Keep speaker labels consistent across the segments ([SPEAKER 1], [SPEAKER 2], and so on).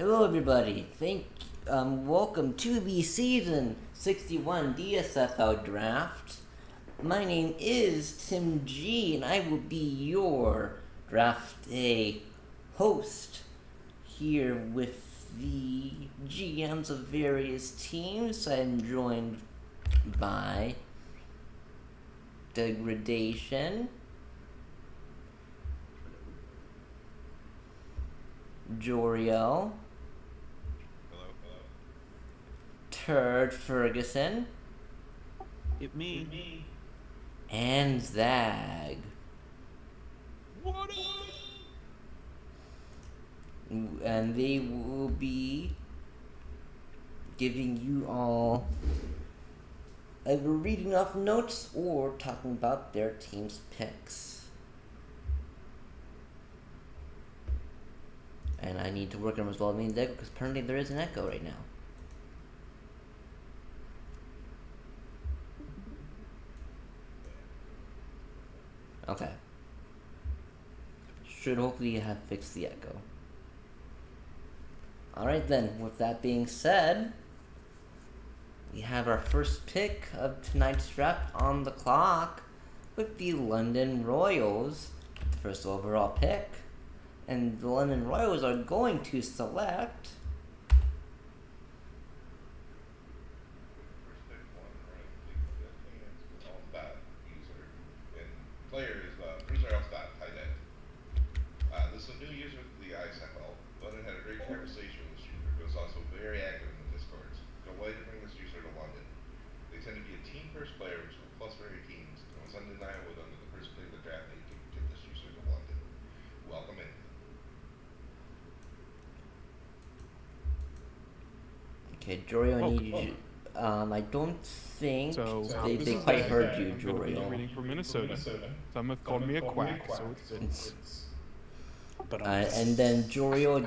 [SPEAKER 1] Hello, everybody. Welcome to the season 61 DSFL Draft. My name is Tim G, and I will be your draft day host here with the GMs of various teams. I'm joined by Degradation, Joriel, Turd Ferguson,
[SPEAKER 2] Me.
[SPEAKER 1] and Zag.
[SPEAKER 2] What up?
[SPEAKER 1] And they will be giving you all either reading off notes or talking about their team's picks. And I need to work on resolving the echo because apparently there is an echo right now. Okay. Should hopefully have fixed the echo. Alright then, with that being said, we have our first pick of tonight's draft on the clock with the London Royals, the first overall pick. And the London Royals are going to select
[SPEAKER 3] Player is Bruce Arlstad, tight end. This is a new user to the ISFL. London had a great conversation with this user, but is also very active in the Discords. Delighted to bring this user to London. They tend to be a team-first player, which is a plus for your teams, and was undeniable under the first pick of the draft that you can get this user to London. Welcome in.
[SPEAKER 1] Okay, Jorio, I need you. I don't think they quite heard you, Jorio.
[SPEAKER 2] Reading for Minnesota. Some have called me a quack, so it fits.
[SPEAKER 1] And then Jorio,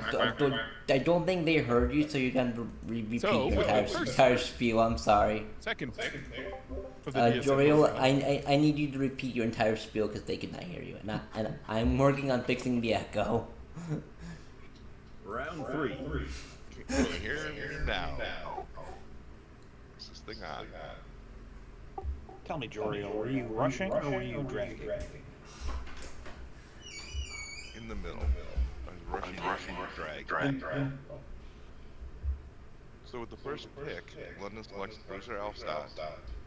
[SPEAKER 1] I don't think they heard you, so you can repeat your entire spiel. I'm sorry.
[SPEAKER 2] Second.
[SPEAKER 1] Jorio, I need you to repeat your entire spiel because they could not hear you, and I'm working on fixing the echo.
[SPEAKER 4] Round 3.
[SPEAKER 3] Here now. This is thing on.
[SPEAKER 4] Tell me, Joriel, were you rushing or were you dragging?
[SPEAKER 3] In the middle. I was rushing drag. So with the first pick, London selects Bruce Arlstad,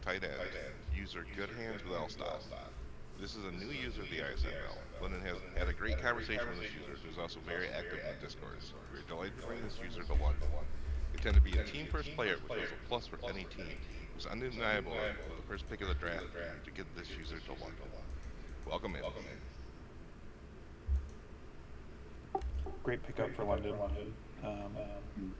[SPEAKER 3] tight end, user good hands with Arlstad. This is a new user of the ISFL. London has had a great conversation with this user, who is also very active in the Discord. We're delighted to bring this user to London. They tend to be a team-first player, which is a plus for any team. It was undeniable with the first pick of the draft to get this user to London. Welcome in.
[SPEAKER 4] Great pickup for London.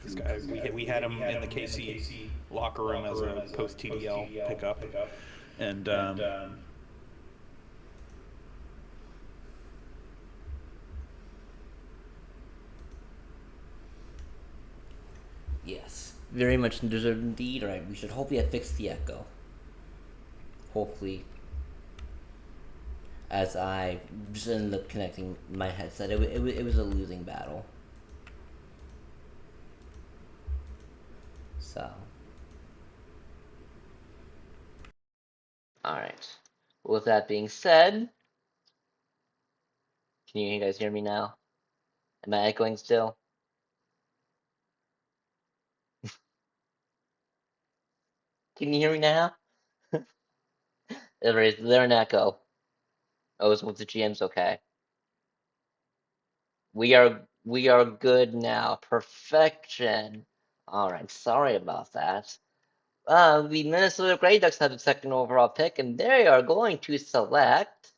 [SPEAKER 4] This guy, we had him in the KC locker room as a post-TDL pickup. And
[SPEAKER 1] Yes, very much deserved indeed. Alright, we should hopefully have fixed the echo. Hopefully. As I just ended up connecting my headset. It was a losing battle. So. Alright. With that being said, can you guys hear me now? Am I echoing still? Can you hear me now? There's an echo. Oh, it's with the GM's okay. We are good now. Perfection. Alright, sorry about that. The Minnesota Grey Ducks have the second overall pick, and they are going to select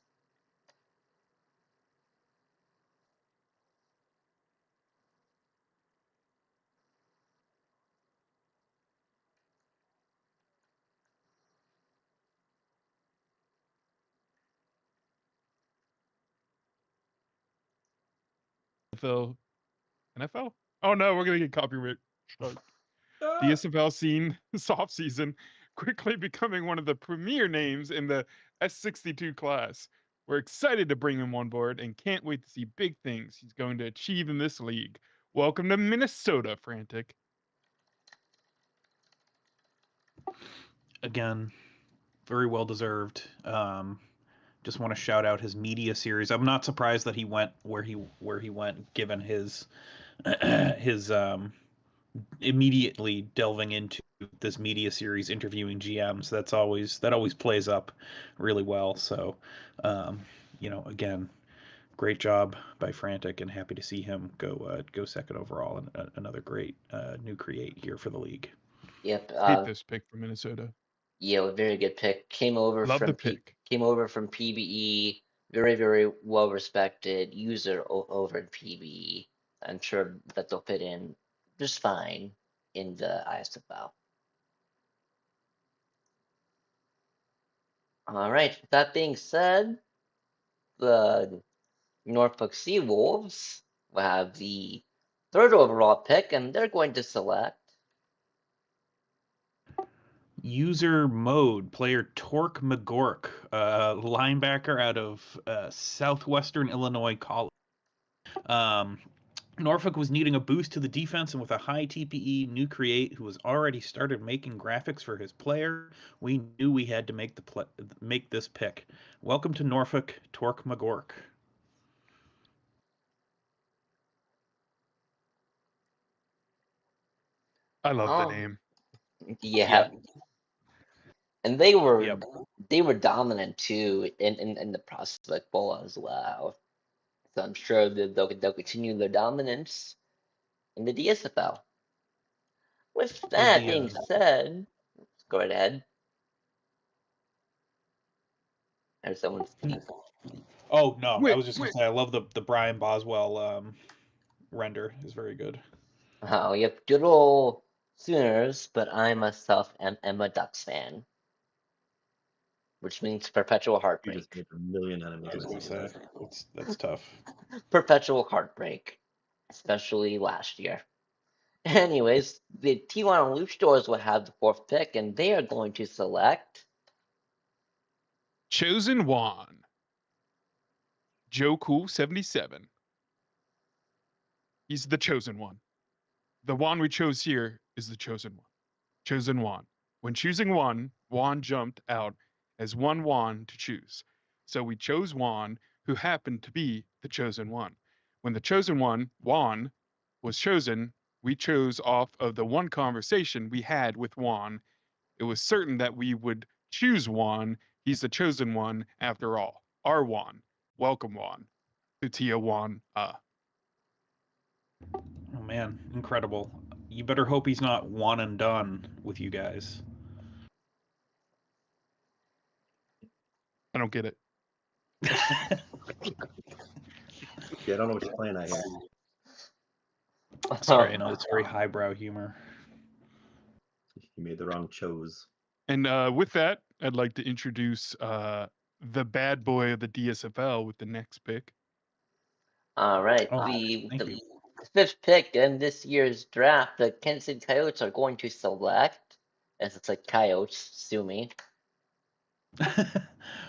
[SPEAKER 2] NFL? Oh no, we're gonna get copyright. The DSFL scene this offseason, quickly becoming one of the premier names in the S62 class. We're excited to bring him on board and can't wait to see big things he's going to achieve in this league. Welcome to Minnesota, Frantic.
[SPEAKER 4] Again, very well deserved. Just want to shout out his media series. I'm not surprised that he went where he went, given his his immediately delving into this media series, interviewing GMs. That always plays up really well. So, again, great job by Frantic, and happy to see him go second overall, and another great new create here for the league.
[SPEAKER 1] Yep.
[SPEAKER 2] Hate this pick from Minnesota.
[SPEAKER 1] Yeah, a very good pick. Came over
[SPEAKER 2] Love
[SPEAKER 1] from
[SPEAKER 2] the pick.
[SPEAKER 1] PBE. Very, very well respected user over at PBE. I'm sure that they'll fit in just fine in the ISFL. All right. With that being said, the Norfolk Sea Wolves will have the third overall pick, and they're going to select
[SPEAKER 4] User mode player Torque McGork, linebacker out of Southwestern Illinois College. Norfolk was needing a boost to the defense, and with a high TPE new create who was already started making graphics for his player, we knew we had to make this pick. Welcome to Norfolk, Torque McGork.
[SPEAKER 2] I love the name.
[SPEAKER 1] yeah. And they were
[SPEAKER 4] Yep.
[SPEAKER 1] dominant too in the prospect bowl as well. So I'm sure that they'll continue their dominance in the DSFL. With that being said, go right ahead. There's someone speak.
[SPEAKER 4] Oh no,
[SPEAKER 2] Wait,
[SPEAKER 4] I was just gonna say I love the Brian Boswell render. Is very good.
[SPEAKER 1] Oh, you have good old Sooners, but I myself am a Ducks fan, which means perpetual
[SPEAKER 5] You
[SPEAKER 1] heartbreak.
[SPEAKER 5] just made a million enemies.
[SPEAKER 4] I was gonna say that's tough.
[SPEAKER 1] Perpetual heartbreak, especially last year. Anyways, the Tijuana Luchadors will have the fourth pick, and they are going to select
[SPEAKER 2] Chosen Juan. Joe Cool 77. He's the chosen one. The Juan we chose here is the chosen one. Chosen Juan. When choosing one, Juan jumped out as one Juan to choose. So we chose Juan, who happened to be the chosen one. When the chosen one, Juan, was chosen, we chose off of the one conversation we had with Juan. It was certain that we would choose Juan. He's the chosen one after all. Our Juan. Welcome, Juan. To Tijuana.
[SPEAKER 4] Oh man, incredible. You better hope he's not one and done with you guys.
[SPEAKER 2] I don't get it.
[SPEAKER 5] Yeah, I don't know what you're playing at here.
[SPEAKER 4] Sorry, I know it's very highbrow humor.
[SPEAKER 5] You made the wrong chose.
[SPEAKER 2] And with that, I'd like to introduce the bad boy of the DSFL with the next pick.
[SPEAKER 1] All right,
[SPEAKER 4] Oh,
[SPEAKER 1] the fifth pick in this year's draft, the Kansas City Coyotes are going to select, as it's like Coyotes, sue me.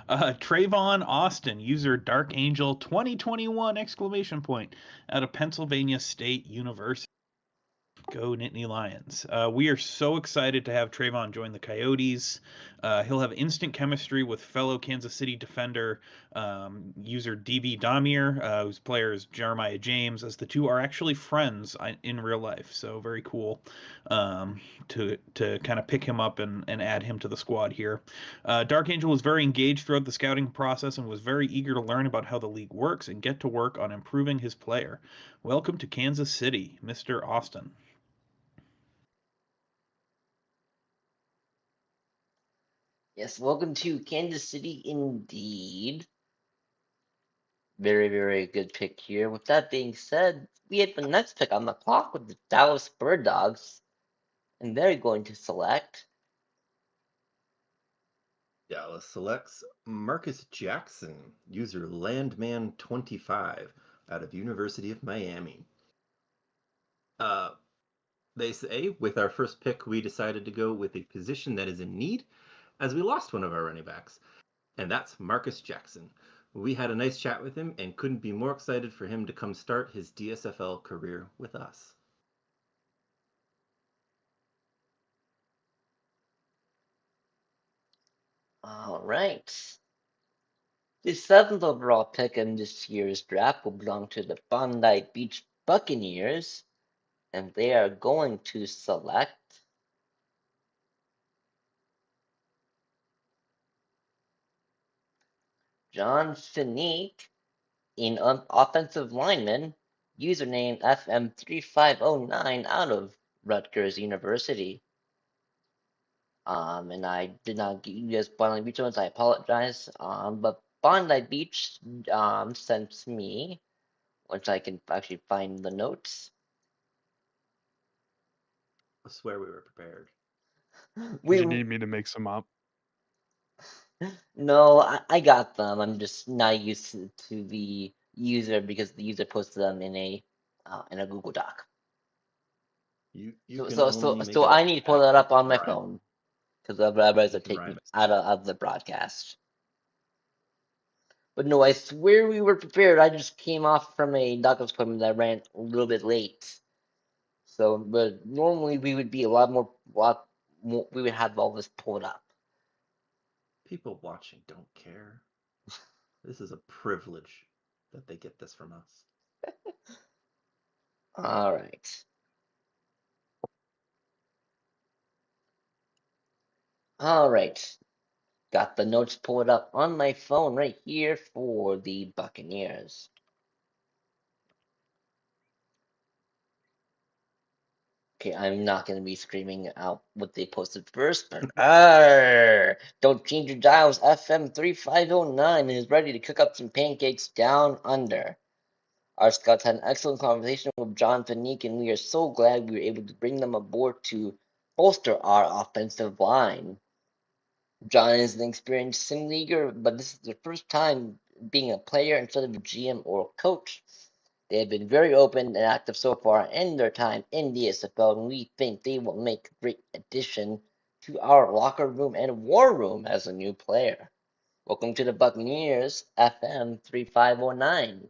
[SPEAKER 4] Trayvon Austin, user Dark Angel 2021 ! Out of Pennsylvania State University. Go Nittany Lions. We are so excited to have Trayvon join the Coyotes. He'll have instant chemistry with fellow Kansas City defender user DB Damir, whose player is Jeremiah James, as the two are actually friends in real life. So very cool to kind of pick him up and add him to the squad here. Dark Angel was very engaged throughout the scouting process and was very eager to learn about how the league works and get to work on improving his player. Welcome to Kansas City, Mr. Austin.
[SPEAKER 1] Yes, welcome to Kansas City indeed. Very, very good pick here. With that being said, we have the next pick on the clock with the Dallas Bird Dogs, and they're going to select
[SPEAKER 5] Dallas selects Marcus Jackson, user Landman25, out of University of Miami. They say, with our first pick, we decided to go with a position that is in need, as we lost one of our running backs, and that's Marcus Jackson. We had a nice chat with him and couldn't be more excited for him to come start his DSFL career with us.
[SPEAKER 1] All right. The seventh overall pick in this year's draft will belong to the Bondi Beach Buccaneers, and they are going to select John Finique, an offensive lineman, username FM3509 out of Rutgers University. And I did not give you guys Bondi Beach ones, I apologize. But Bondi Beach sent me, which I can actually find the notes.
[SPEAKER 5] I swear we were prepared.
[SPEAKER 2] Did you need me to make some up?
[SPEAKER 1] No, I got them. I'm just not used to the user because the user posted them in a Google Doc.
[SPEAKER 5] You
[SPEAKER 1] So
[SPEAKER 5] can
[SPEAKER 1] so
[SPEAKER 5] only
[SPEAKER 1] so
[SPEAKER 5] make
[SPEAKER 1] so
[SPEAKER 5] it
[SPEAKER 1] I
[SPEAKER 5] up
[SPEAKER 1] need to pull that up on my
[SPEAKER 5] rhyme.
[SPEAKER 1] phone because otherwise
[SPEAKER 5] You
[SPEAKER 1] it'll
[SPEAKER 5] can
[SPEAKER 1] take me
[SPEAKER 5] rhyme it.
[SPEAKER 1] out of the broadcast. But no, I swear we were prepared. I just came off from a doctor's appointment that ran a little bit late. So, but normally we would be a lot more. We would have all this pulled up.
[SPEAKER 5] People watching don't care. This is a privilege that they get this from us.
[SPEAKER 1] All right. All right. Got the notes pulled up on my phone right here for the Buccaneers. Okay, I'm not going to be screaming out what they posted first, but don't change your dials. FM3509 is ready to cook up some pancakes down under. Our scouts had an excellent conversation with John Finique, and we are so glad we were able to bring them aboard to bolster our offensive line. John is an experienced sim leaguer, but this is their first time being a player instead of a GM or coach. They have been very open and active so far in their time in the SFL, and we think they will make a great addition to our locker room and war room as a new player. Welcome to the Buccaneers, FM 3509.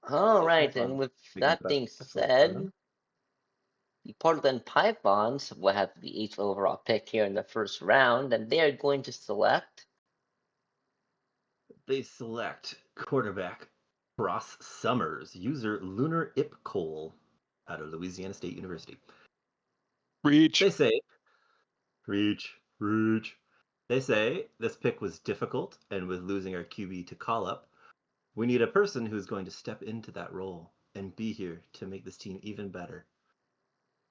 [SPEAKER 1] All right, and with that being said, the Portland Pythons will have the 8th overall pick here in the first round, and they are going to select.
[SPEAKER 5] They select quarterback Ross Summers, user Lunar Ipcole out of Louisiana State University.
[SPEAKER 2] Reach.
[SPEAKER 5] They say, reach. They say this pick was difficult, and with losing our QB to call up, we need a person who's going to step into that role and be here to make this team even better.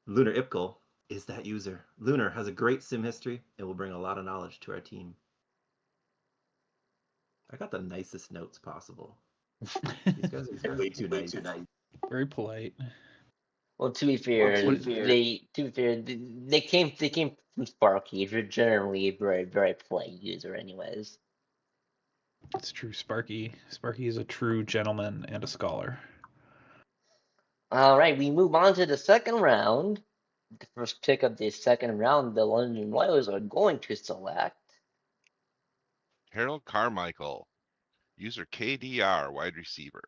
[SPEAKER 5] Lunar Ipcole is that user. Lunar has a great sim history and will bring a lot of knowledge to our team. I got the nicest notes possible. These guys are way too nice.
[SPEAKER 4] Very polite.
[SPEAKER 1] Well, to be fair, they came from Sparky. They're generally a very, very polite user, anyways.
[SPEAKER 4] It's true, Sparky. Sparky is a true gentleman and a scholar.
[SPEAKER 1] All right, we move on to the second round. The first pick of the second round, the London Oilers are going to select.
[SPEAKER 3] Harold Carmichael, user KDR, wide receiver.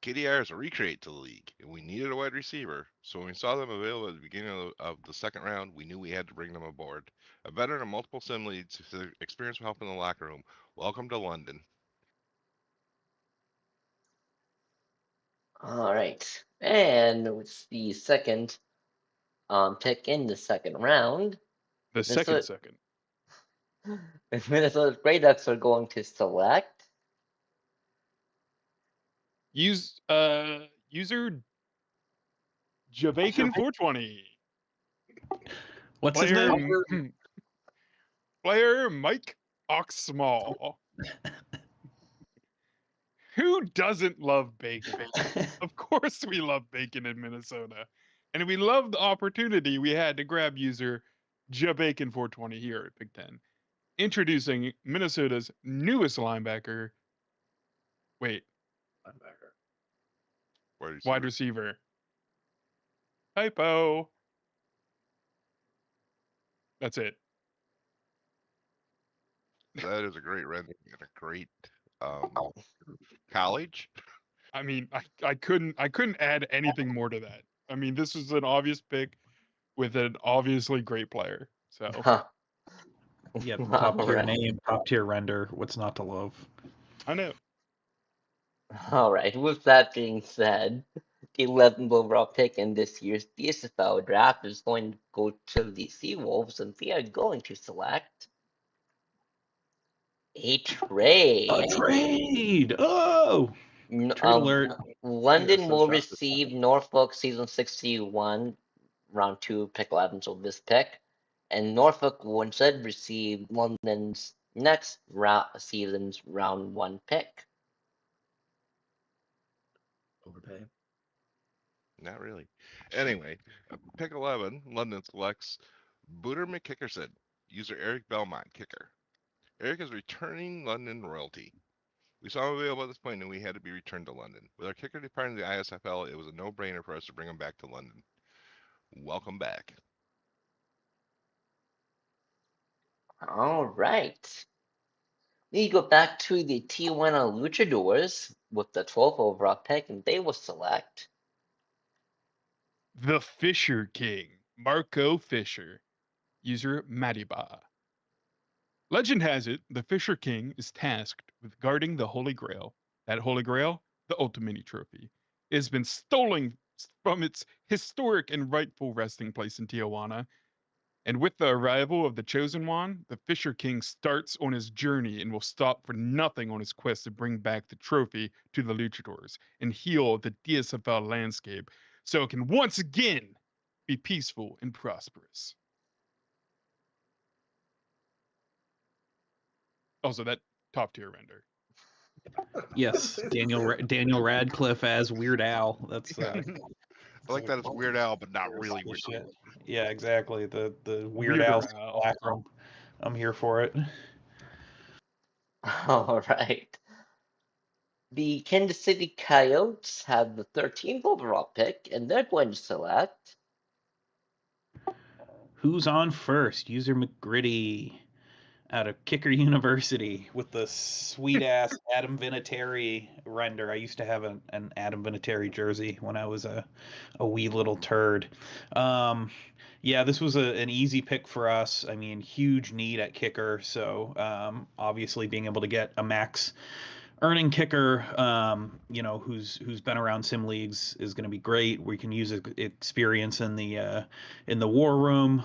[SPEAKER 3] KDR is a recreate to the league, and we needed a wide receiver, so when we saw them available at the beginning of the second round, we knew we had to bring them aboard. A veteran of multiple sim leads, experience with help in the locker room. Welcome to London.
[SPEAKER 1] All right, and it's the second pick in the second round.
[SPEAKER 2] The second.
[SPEAKER 1] Minnesota Grey Ducks are going to select.
[SPEAKER 2] User Javakin 420.
[SPEAKER 4] What's his name?
[SPEAKER 2] Player Mike Oxsmall. Who doesn't love bacon? Of course we love bacon in Minnesota. And we love the opportunity we had to grab user Javakin 420 here at Big Ten. Introducing Minnesota's newest linebacker. Wait. Wide receiver. Typo. That's it.
[SPEAKER 3] That is a great rendering and a great college.
[SPEAKER 2] I mean, I couldn't add anything more to that. I mean, this is an obvious pick with an obviously great player. So
[SPEAKER 1] Huh.
[SPEAKER 4] Yep, top tier
[SPEAKER 1] Alright.
[SPEAKER 4] name, top tier render. What's not to love?
[SPEAKER 2] I know.
[SPEAKER 1] Alright, with that being said, the 11th overall pick in this year's DSFL draft is going to go to the Seawolves, and they are going to select a trade.
[SPEAKER 4] A trade! Oh!
[SPEAKER 1] N-
[SPEAKER 4] Trade alert.
[SPEAKER 1] London
[SPEAKER 5] so
[SPEAKER 1] will
[SPEAKER 5] shocked this
[SPEAKER 1] receive Norfolk season 61, round 2, pick 11, so this pick. And Norfolk will instead receive London's next season's round 1 pick.
[SPEAKER 5] Overpay.
[SPEAKER 3] Not really. Anyway, pick 11, London selects Booter McKickerson, user Eric Belmont, kicker. Eric is returning London royalty. We saw him available at this point and we had to be returned to London. With our kicker departing the ISFL, it was a no-brainer for us to bring him back to London. Welcome back.
[SPEAKER 1] Alright. We go back to the Tijuana Luchadors with the 12th overall pick, and they will select
[SPEAKER 2] The Fisher King, Marco Fisher, user Madiba. Legend has it, the Fisher King is tasked with guarding the Holy Grail. That Holy Grail, the Ultimate Trophy, has been stolen from its historic and rightful resting place in Tijuana. And with the arrival of the Chosen One, the Fisher King starts on his journey and will stop for nothing on his quest to bring back the trophy to the Luchadors and heal the DSFL landscape so it can once again be peaceful and prosperous. Also, that top tier render.
[SPEAKER 4] Yes, Daniel Radcliffe as Weird Al. That's
[SPEAKER 3] I like that it's Weird Al, but not really Weird Al.
[SPEAKER 4] Yeah, exactly. The Weird
[SPEAKER 2] Weirder
[SPEAKER 4] Al
[SPEAKER 2] Al.
[SPEAKER 4] black room. I'm here for it.
[SPEAKER 1] Alright. The Kansas City Coyotes have the 13th overall pick, and they're going to select
[SPEAKER 4] Who's on first? User McGritty out of Kicker University with the sweet ass Adam Vinatieri render. I used to have an Adam Vinatieri jersey when I was a wee little turd. Yeah, this was an easy pick for us. I mean, huge need at kicker, so obviously being able to get a max earning kicker, who's been around sim leagues is going to be great. We can use experience in the war room.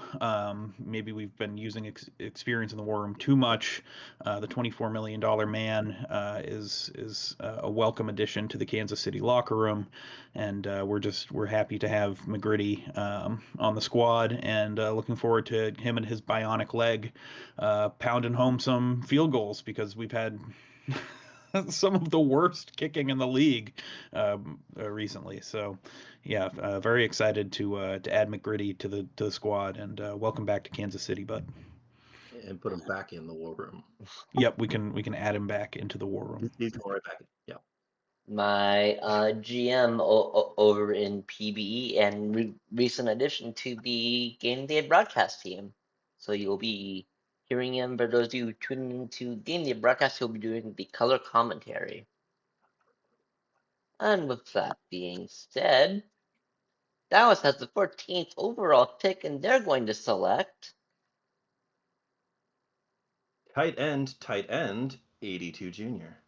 [SPEAKER 4] Maybe we've been using experience in the war room too much. The $24 million man is a welcome addition to the Kansas City locker room, and we're happy to have McGritty on the squad, and looking forward to him and his bionic leg pounding home some field goals, because we've had some of the worst kicking in the league recently. So, yeah, very excited to add McGritty to the squad, and welcome back to Kansas City, bud.
[SPEAKER 5] And put him back in the war room.
[SPEAKER 4] Yep, we can add him back into the war room.
[SPEAKER 5] He's going right back in. Yeah.
[SPEAKER 1] my GM over in PBE and recent addition to the Game Day broadcast team. So you'll be hearing him. For those of you tuning into Game Day broadcast, he'll be doing the color commentary. And with that being said, Dallas has the 14th overall pick, and they're going to select
[SPEAKER 5] Tight end, 82 Junior.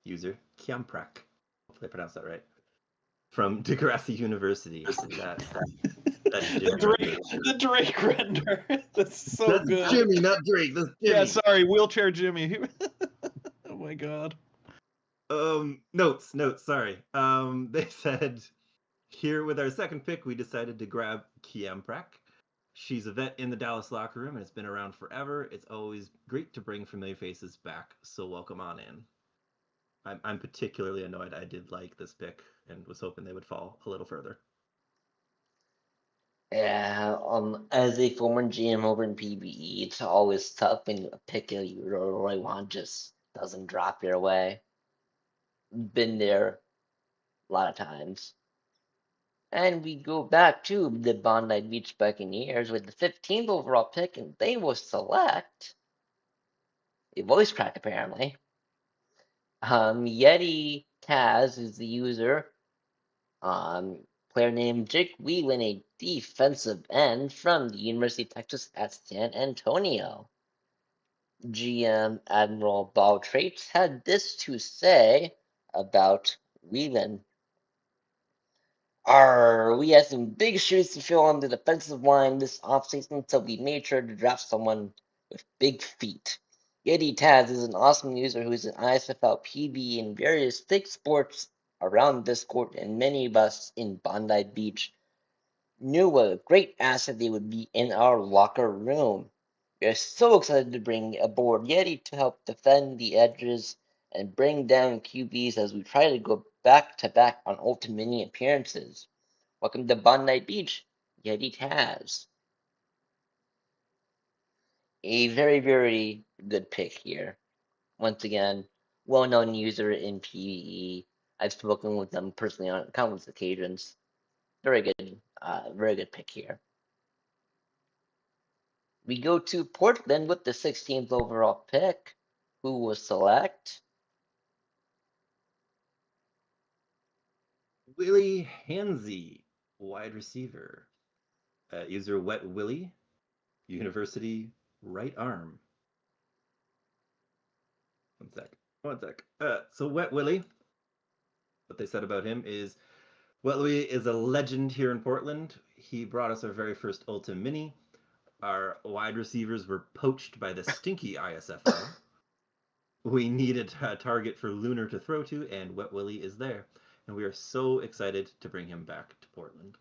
[SPEAKER 5] User Kiamprak. Hopefully I pronounced that right. From Degrassi University. That's
[SPEAKER 4] the Drake render. That's so
[SPEAKER 5] That's
[SPEAKER 4] good.
[SPEAKER 5] Jimmy, not Drake. That's Jimmy.
[SPEAKER 4] Yeah, sorry, wheelchair Jimmy. Oh my god.
[SPEAKER 5] Notes. Sorry. They said, here with our second pick, we decided to grab Kiamprak. She's a vet in the Dallas locker room and has been around forever. It's always great to bring familiar faces back, so welcome on in. I'm particularly annoyed. I did like this pick and was hoping they would fall a little further.
[SPEAKER 1] Yeah, as a former GM over in PBE, it's always tough when a pick you really want just doesn't drop your way. Been there a lot of times. And we go back to the Bondi Beach Buccaneers with the 15th overall pick, and they will select a voice crack apparently. Yeti Taz is the user. Player named Jake Whelan, a defensive end from the University of Texas at San Antonio. GM Admiral Bob Traits had this to say about Whelan. We had some big shoes to fill on the defensive line this offseason, so we made sure to draft someone with big feet. Yeti Taz is an awesome user who is an ISFL PB in various thick sports around Discord, and many of us in Bondi Beach knew what a great asset they would be in our locker room. We are so excited to bring aboard Yeti to help defend the edges and bring down QBs as we try to go back to back on Ultimate Mini appearances. Welcome to Bondi Beach, Yeti Taz. A very, very good pick here. Once again, well-known user in PvE. I've spoken with them personally on countless occasions. Very good pick here. We go to Portland with the 16th overall pick. Who will select?
[SPEAKER 5] Willie Hansey, wide receiver. User Wet Willie, University right arm. One sec. So Wet Willie, what they said about him is, Wet Willie is a legend here in Portland. He brought us our very first Ultra Mini. Our wide receivers were poached by the stinky ISFL. We needed a target for Lunar to throw to, and Wet Willie is there. And we are so excited to bring him back to Portland.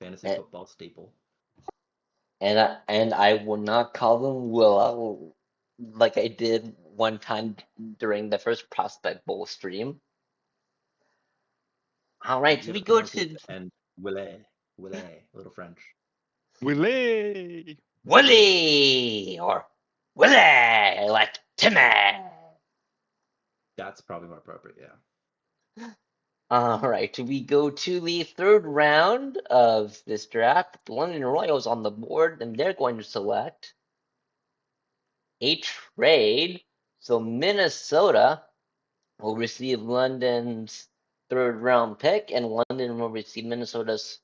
[SPEAKER 5] Fantasy football staple.
[SPEAKER 1] And I will not call them Willa like I did one time during the first Prospect Bowl stream. All right, so we go to
[SPEAKER 5] and Willie, a little French.
[SPEAKER 2] Willie!
[SPEAKER 1] Willie or Willie, like Timmy.
[SPEAKER 5] That's probably more appropriate, yeah.
[SPEAKER 1] All right, we go to the third round of this draft. The London Royals on the board, and they're going to select a trade. So Minnesota will receive London's third round pick, and London will receive Minnesota's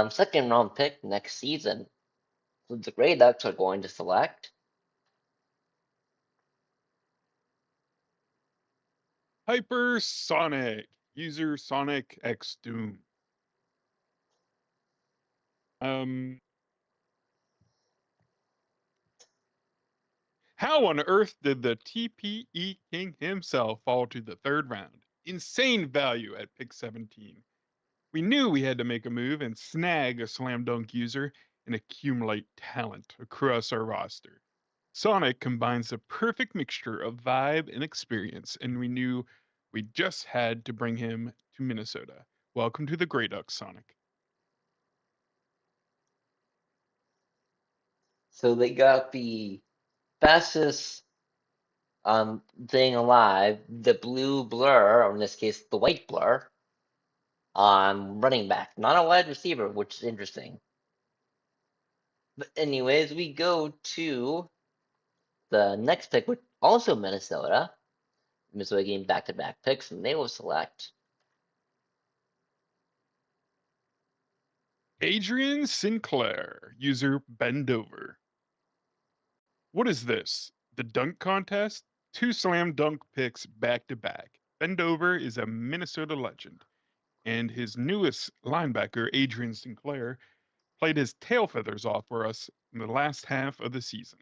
[SPEAKER 1] second round pick next season. So the Grey Ducks are going to select
[SPEAKER 2] Hypersonic, user Sonic X Doom. How on earth did the TPE King himself fall to the third round? Insane value at pick 17. We knew we had to make a move and snag a slam dunk user and accumulate talent across our roster. Sonic combines the perfect mixture of vibe and experience, and we knew we just had to bring him to Minnesota. Welcome to the Grey Ducks, Sonic.
[SPEAKER 1] So they got the fastest thing alive, the blue blur, or in this case the white blur, running back, not a wide receiver, which is interesting. But anyways, we go to the next pick, which also Minnesota. Minnesota getting back-to-back picks, and they will select
[SPEAKER 2] Adrian Sinclair, user Bendover. What is this? The dunk contest? 2 slam dunk picks back to back. Bendover is a Minnesota legend, and his newest linebacker, Adrian Sinclair, played his tail feathers off for us in the last half of the season.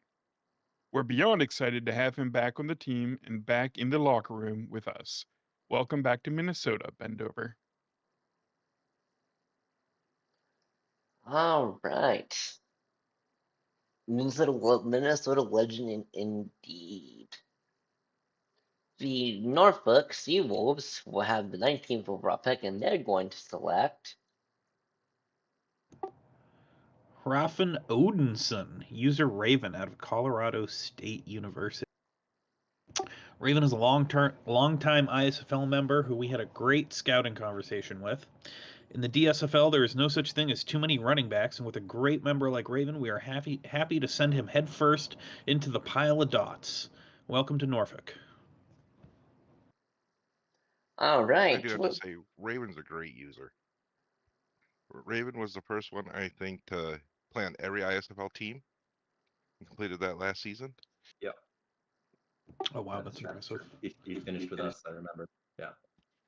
[SPEAKER 2] We're beyond excited to have him back on the team and back in the locker room with us. Welcome back to Minnesota, Bendover.
[SPEAKER 1] all right. Minnesota legend indeed. The Norfolk Seawolves will have the 19th overall pick, and they're going to select
[SPEAKER 4] Raffen Odinson, user Raven out of Colorado State University. Raven is a long-time ISFL member who we had a great scouting conversation with. In the DSFL, there is no such thing as too many running backs, and with a great member like Raven, we are happy to send him headfirst into the pile of dots. Welcome to Norfolk.
[SPEAKER 1] All
[SPEAKER 3] I
[SPEAKER 1] right.
[SPEAKER 3] do have to say, Raven's a great user. Raven was the first one, I think, to play on every ISFL team and completed that last season.
[SPEAKER 5] Yep.
[SPEAKER 4] Oh, wow, that's impressive.
[SPEAKER 5] He finished with us, I remember. Yeah.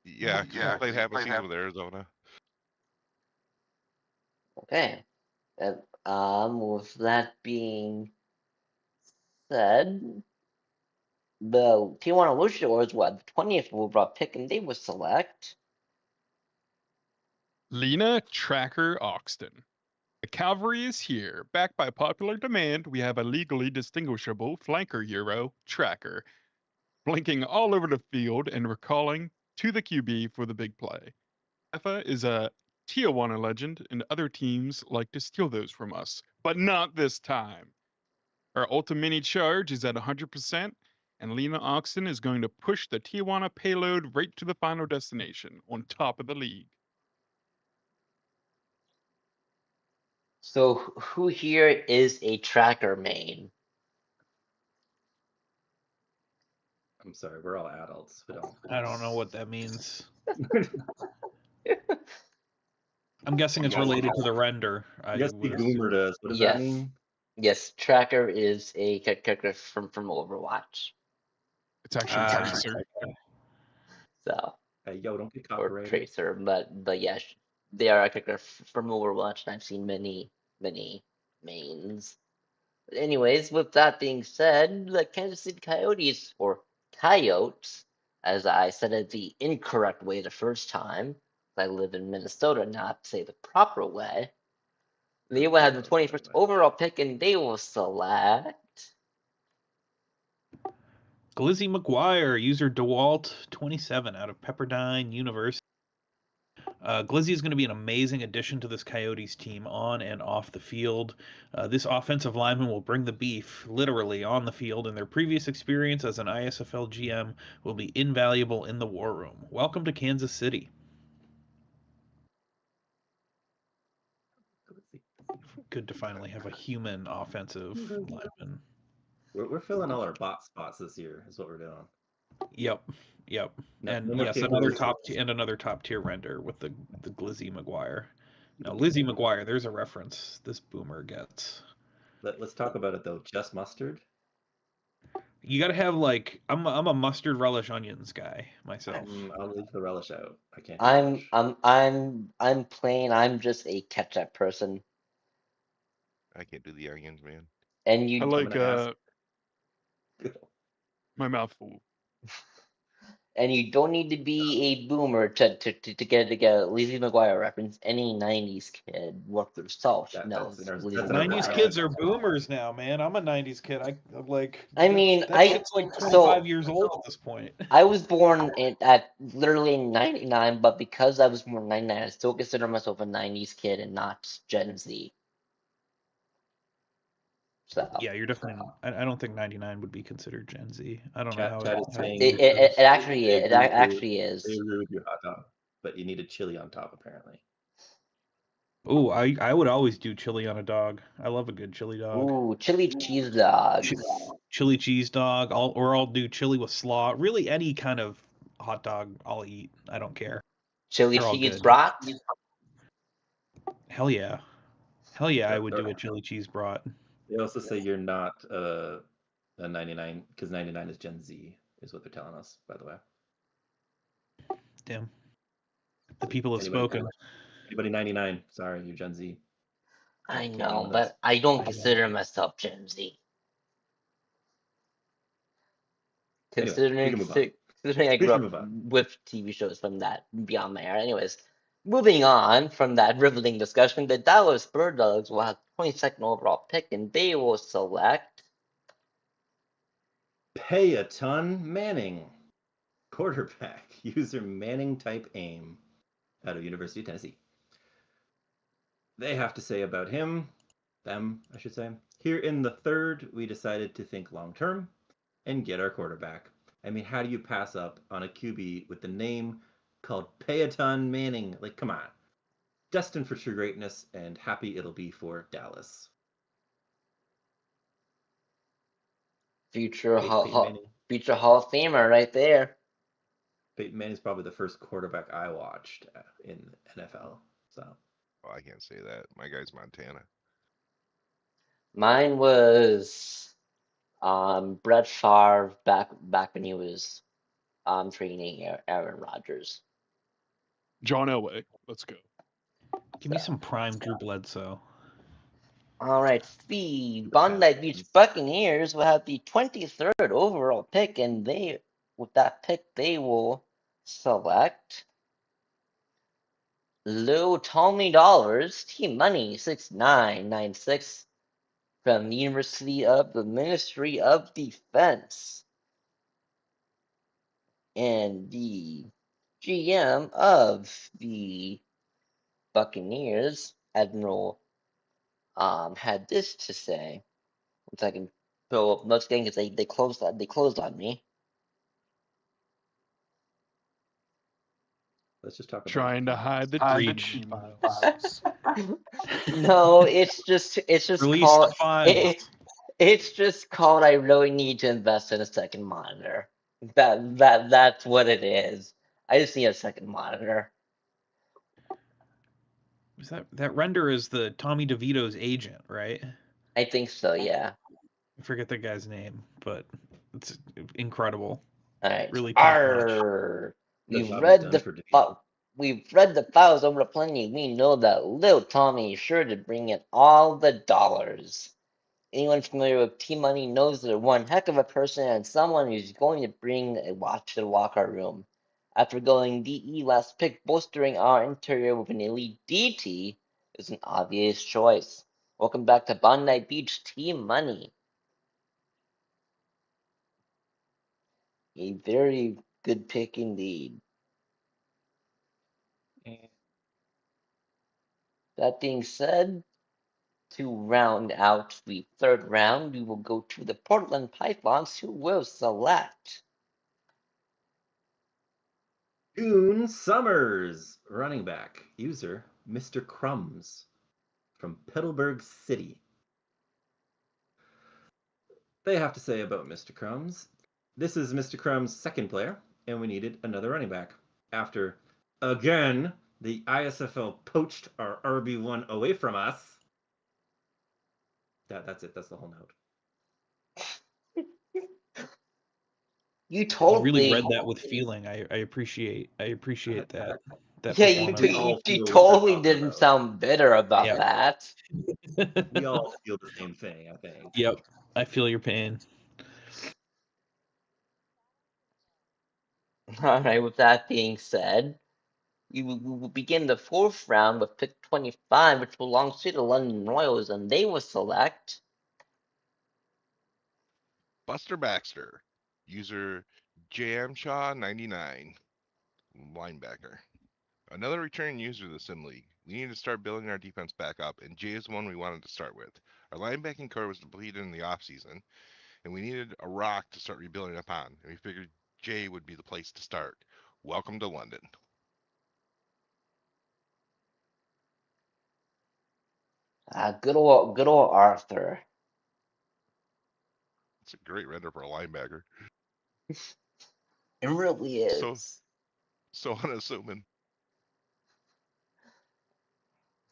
[SPEAKER 3] Yeah, he played half a season with Arizona.
[SPEAKER 1] Okay. With that being said, the Tijuana Luchadors were the 20th overall pick, and they will select.
[SPEAKER 2] Lena Tracker Oxton. The cavalry is here. Backed by popular demand, we have a legally distinguishable flanker hero, Tracker, blinking all over the field and recalling to the QB for the big play. Effa is a Tijuana legend, and other teams like to steal those from us, but not this time. Our ultimate charge is at 100%, and Lena Oxton is going to push the Tijuana payload right to the final destination, on top of the league.
[SPEAKER 1] So, who here is a tracker main?
[SPEAKER 5] I'm sorry, we're all adults. We don't.
[SPEAKER 4] I don't know what that means. I'm guessing it's related to the render.
[SPEAKER 5] I guess he boomered us. What does
[SPEAKER 1] Yes.
[SPEAKER 5] that mean?
[SPEAKER 1] Yes, Tracker is a character from Overwatch.
[SPEAKER 2] It's actually Tracer.
[SPEAKER 1] So,
[SPEAKER 5] Hey, yo, don't get
[SPEAKER 1] or
[SPEAKER 5] copyrighted.
[SPEAKER 1] Tracer, but yes, they are a character from Overwatch, and I've seen many mains. But anyways, with that being said, the Kansas City Coyotes, or Coyotes, as I said it the incorrect way the first time, I live in Minnesota, not say the proper way. They will have the 21st overall pick, and they will select
[SPEAKER 4] Glizzy McGuire, user DeWalt27 out of Pepperdine University. Glizzy is going to be an amazing addition to this Coyotes team on and off the field. This offensive lineman will bring the beef literally on the field, and their previous experience as an ISFL GM will be invaluable in the war room. Welcome to Kansas City. Good to finally have a human offensive lineman.
[SPEAKER 5] We're filling all our bot spots this year, is what we're doing.
[SPEAKER 4] Yep. And yes, another top tier render with the Glizzy McGuire. Now, Lizzie McGuire, there's a reference this boomer gets.
[SPEAKER 5] Let's talk about it though. Just mustard.
[SPEAKER 4] You gotta have like I'm a mustard relish onions guy myself.
[SPEAKER 5] I'll leave the relish out. I can't.
[SPEAKER 1] I'm plain. I'm just a ketchup person.
[SPEAKER 3] I can't do the onions, man.
[SPEAKER 1] And you
[SPEAKER 2] I like my mouthful.
[SPEAKER 1] And you don't need to be a boomer to get a Lizzie McGuire reference. Any '90s kid worth their salt knows.
[SPEAKER 4] 90s kids are boomers now, man. I'm a '90s kid.
[SPEAKER 1] Shit's
[SPEAKER 4] like 25 years old at this point.
[SPEAKER 1] I was born at literally 99, but because I was born in 99, I still consider myself a '90s kid and not Gen Z. So
[SPEAKER 4] yeah, you're definitely. I don't think 99 would be considered Gen Z. I don't know how
[SPEAKER 1] it actually is.
[SPEAKER 5] They agree with your hot dog, but you needed chili on top apparently.
[SPEAKER 4] Ooh, I would always do chili on a dog. I love a good chili dog.
[SPEAKER 1] Ooh, chili cheese dog.
[SPEAKER 4] Chili cheese dog. I'll do chili with slaw. Really, any kind of hot dog I'll eat. I don't care.
[SPEAKER 1] Chili cheese brat.
[SPEAKER 4] Hell yeah, I would do a chili cheese brat.
[SPEAKER 5] They also say you're not a 99 because 99 is Gen Z, is what they're telling us, by the way.
[SPEAKER 4] Damn. The people have spoken.
[SPEAKER 5] Anybody 99? Sorry, you're Gen Z.
[SPEAKER 1] I know, but I don't consider myself Gen Z. Considering I grew up with TV shows from that beyond my era. Anyways, moving on from that riveting discussion, the Dallas Bird Dogs will have 22nd overall pick, and they will select
[SPEAKER 5] Pay a ton Manning, quarterback, user Manning type aim, out of University of Tennessee. They have to say about them, I should say. Here in the third, we decided to think long term and get our quarterback. I mean, how do you pass up on a QB with the name called Peyton Manning? Like, come on. Destined for true greatness, and happy it'll be for Dallas.
[SPEAKER 1] Future
[SPEAKER 5] Peyton Manning.
[SPEAKER 1] future Hall of Famer right there.
[SPEAKER 5] Peyton Manning's probably the first quarterback I watched in the NFL. So
[SPEAKER 3] Oh, I can't say that. My guy's Montana.
[SPEAKER 1] Mine was Brett Favre back when he was training Aaron Rodgers.
[SPEAKER 2] John Elway. Let's go.
[SPEAKER 4] Give me some prime Drew Bledsoe.
[SPEAKER 1] All right, the Bondi Beach Buccaneers will have the 23rd overall pick, and with that pick they will select Lou Tommy Dollars, Team Money 6996 from the University of the Ministry of Defense. And the GM of the Buccaneers, Admiral, had this to say. One second. So notes getting because they closed on me.
[SPEAKER 5] let's just talk about
[SPEAKER 2] Trying to hide the
[SPEAKER 4] Breach.
[SPEAKER 2] files.
[SPEAKER 1] No, it's just
[SPEAKER 4] Release
[SPEAKER 1] called
[SPEAKER 4] the files.
[SPEAKER 1] it's just called I really need to invest in a second monitor. That's what it is. I just need a second monitor.
[SPEAKER 4] Is that render is the Tommy DeVito's agent, right?
[SPEAKER 1] I think so, yeah.
[SPEAKER 4] I forget the guy's name, but it's incredible.
[SPEAKER 1] All right.
[SPEAKER 4] Really top notch.
[SPEAKER 1] Arr,
[SPEAKER 5] Good
[SPEAKER 1] we've
[SPEAKER 5] job
[SPEAKER 1] read
[SPEAKER 5] done
[SPEAKER 1] the
[SPEAKER 5] for DeVito.
[SPEAKER 1] we've read the files over plenty. We know that little Tommy is sure to bring in all the dollars. Anyone familiar with T-Money knows they're one heck of a person and someone who's going to bring a watch to the locker room. After going DE last pick, bolstering our interior with an elite DT is an obvious choice. Welcome back to Bondi Beach T-Money. A very good pick indeed. That being said, to round out the third round, we will go to the Portland Pythons, who will select
[SPEAKER 5] June Summers, running back, user Mr. Crumbs from Petalburg City. They have to say about Mr. Crumbs. This is Mr. Crumbs' second player, and we needed another running back. After, again, the ISFL poached our RB1 away from us. That's it. That's the whole note.
[SPEAKER 1] you totally
[SPEAKER 4] really read that with feeling. I appreciate that.
[SPEAKER 1] Yeah, you totally didn't sound bitter about that.
[SPEAKER 5] We all feel the same thing, I think.
[SPEAKER 4] Yep, I feel your pain.
[SPEAKER 1] All right, with that being said, we will begin the fourth round with pick 25, which belongs to the London Royals, and they will select
[SPEAKER 3] Buster Baxter, user Jamshaw99, linebacker. Another returning user of the Sim League. We need to start building our defense back up, and Jay is the one we wanted to start with. Our linebacking core was depleted in the offseason, and we needed a rock to start rebuilding upon, and we figured Jay would be the place to start. Welcome to London.
[SPEAKER 1] good old Arthur.
[SPEAKER 3] It's a great render for a linebacker.
[SPEAKER 1] It really is.
[SPEAKER 3] So unassuming.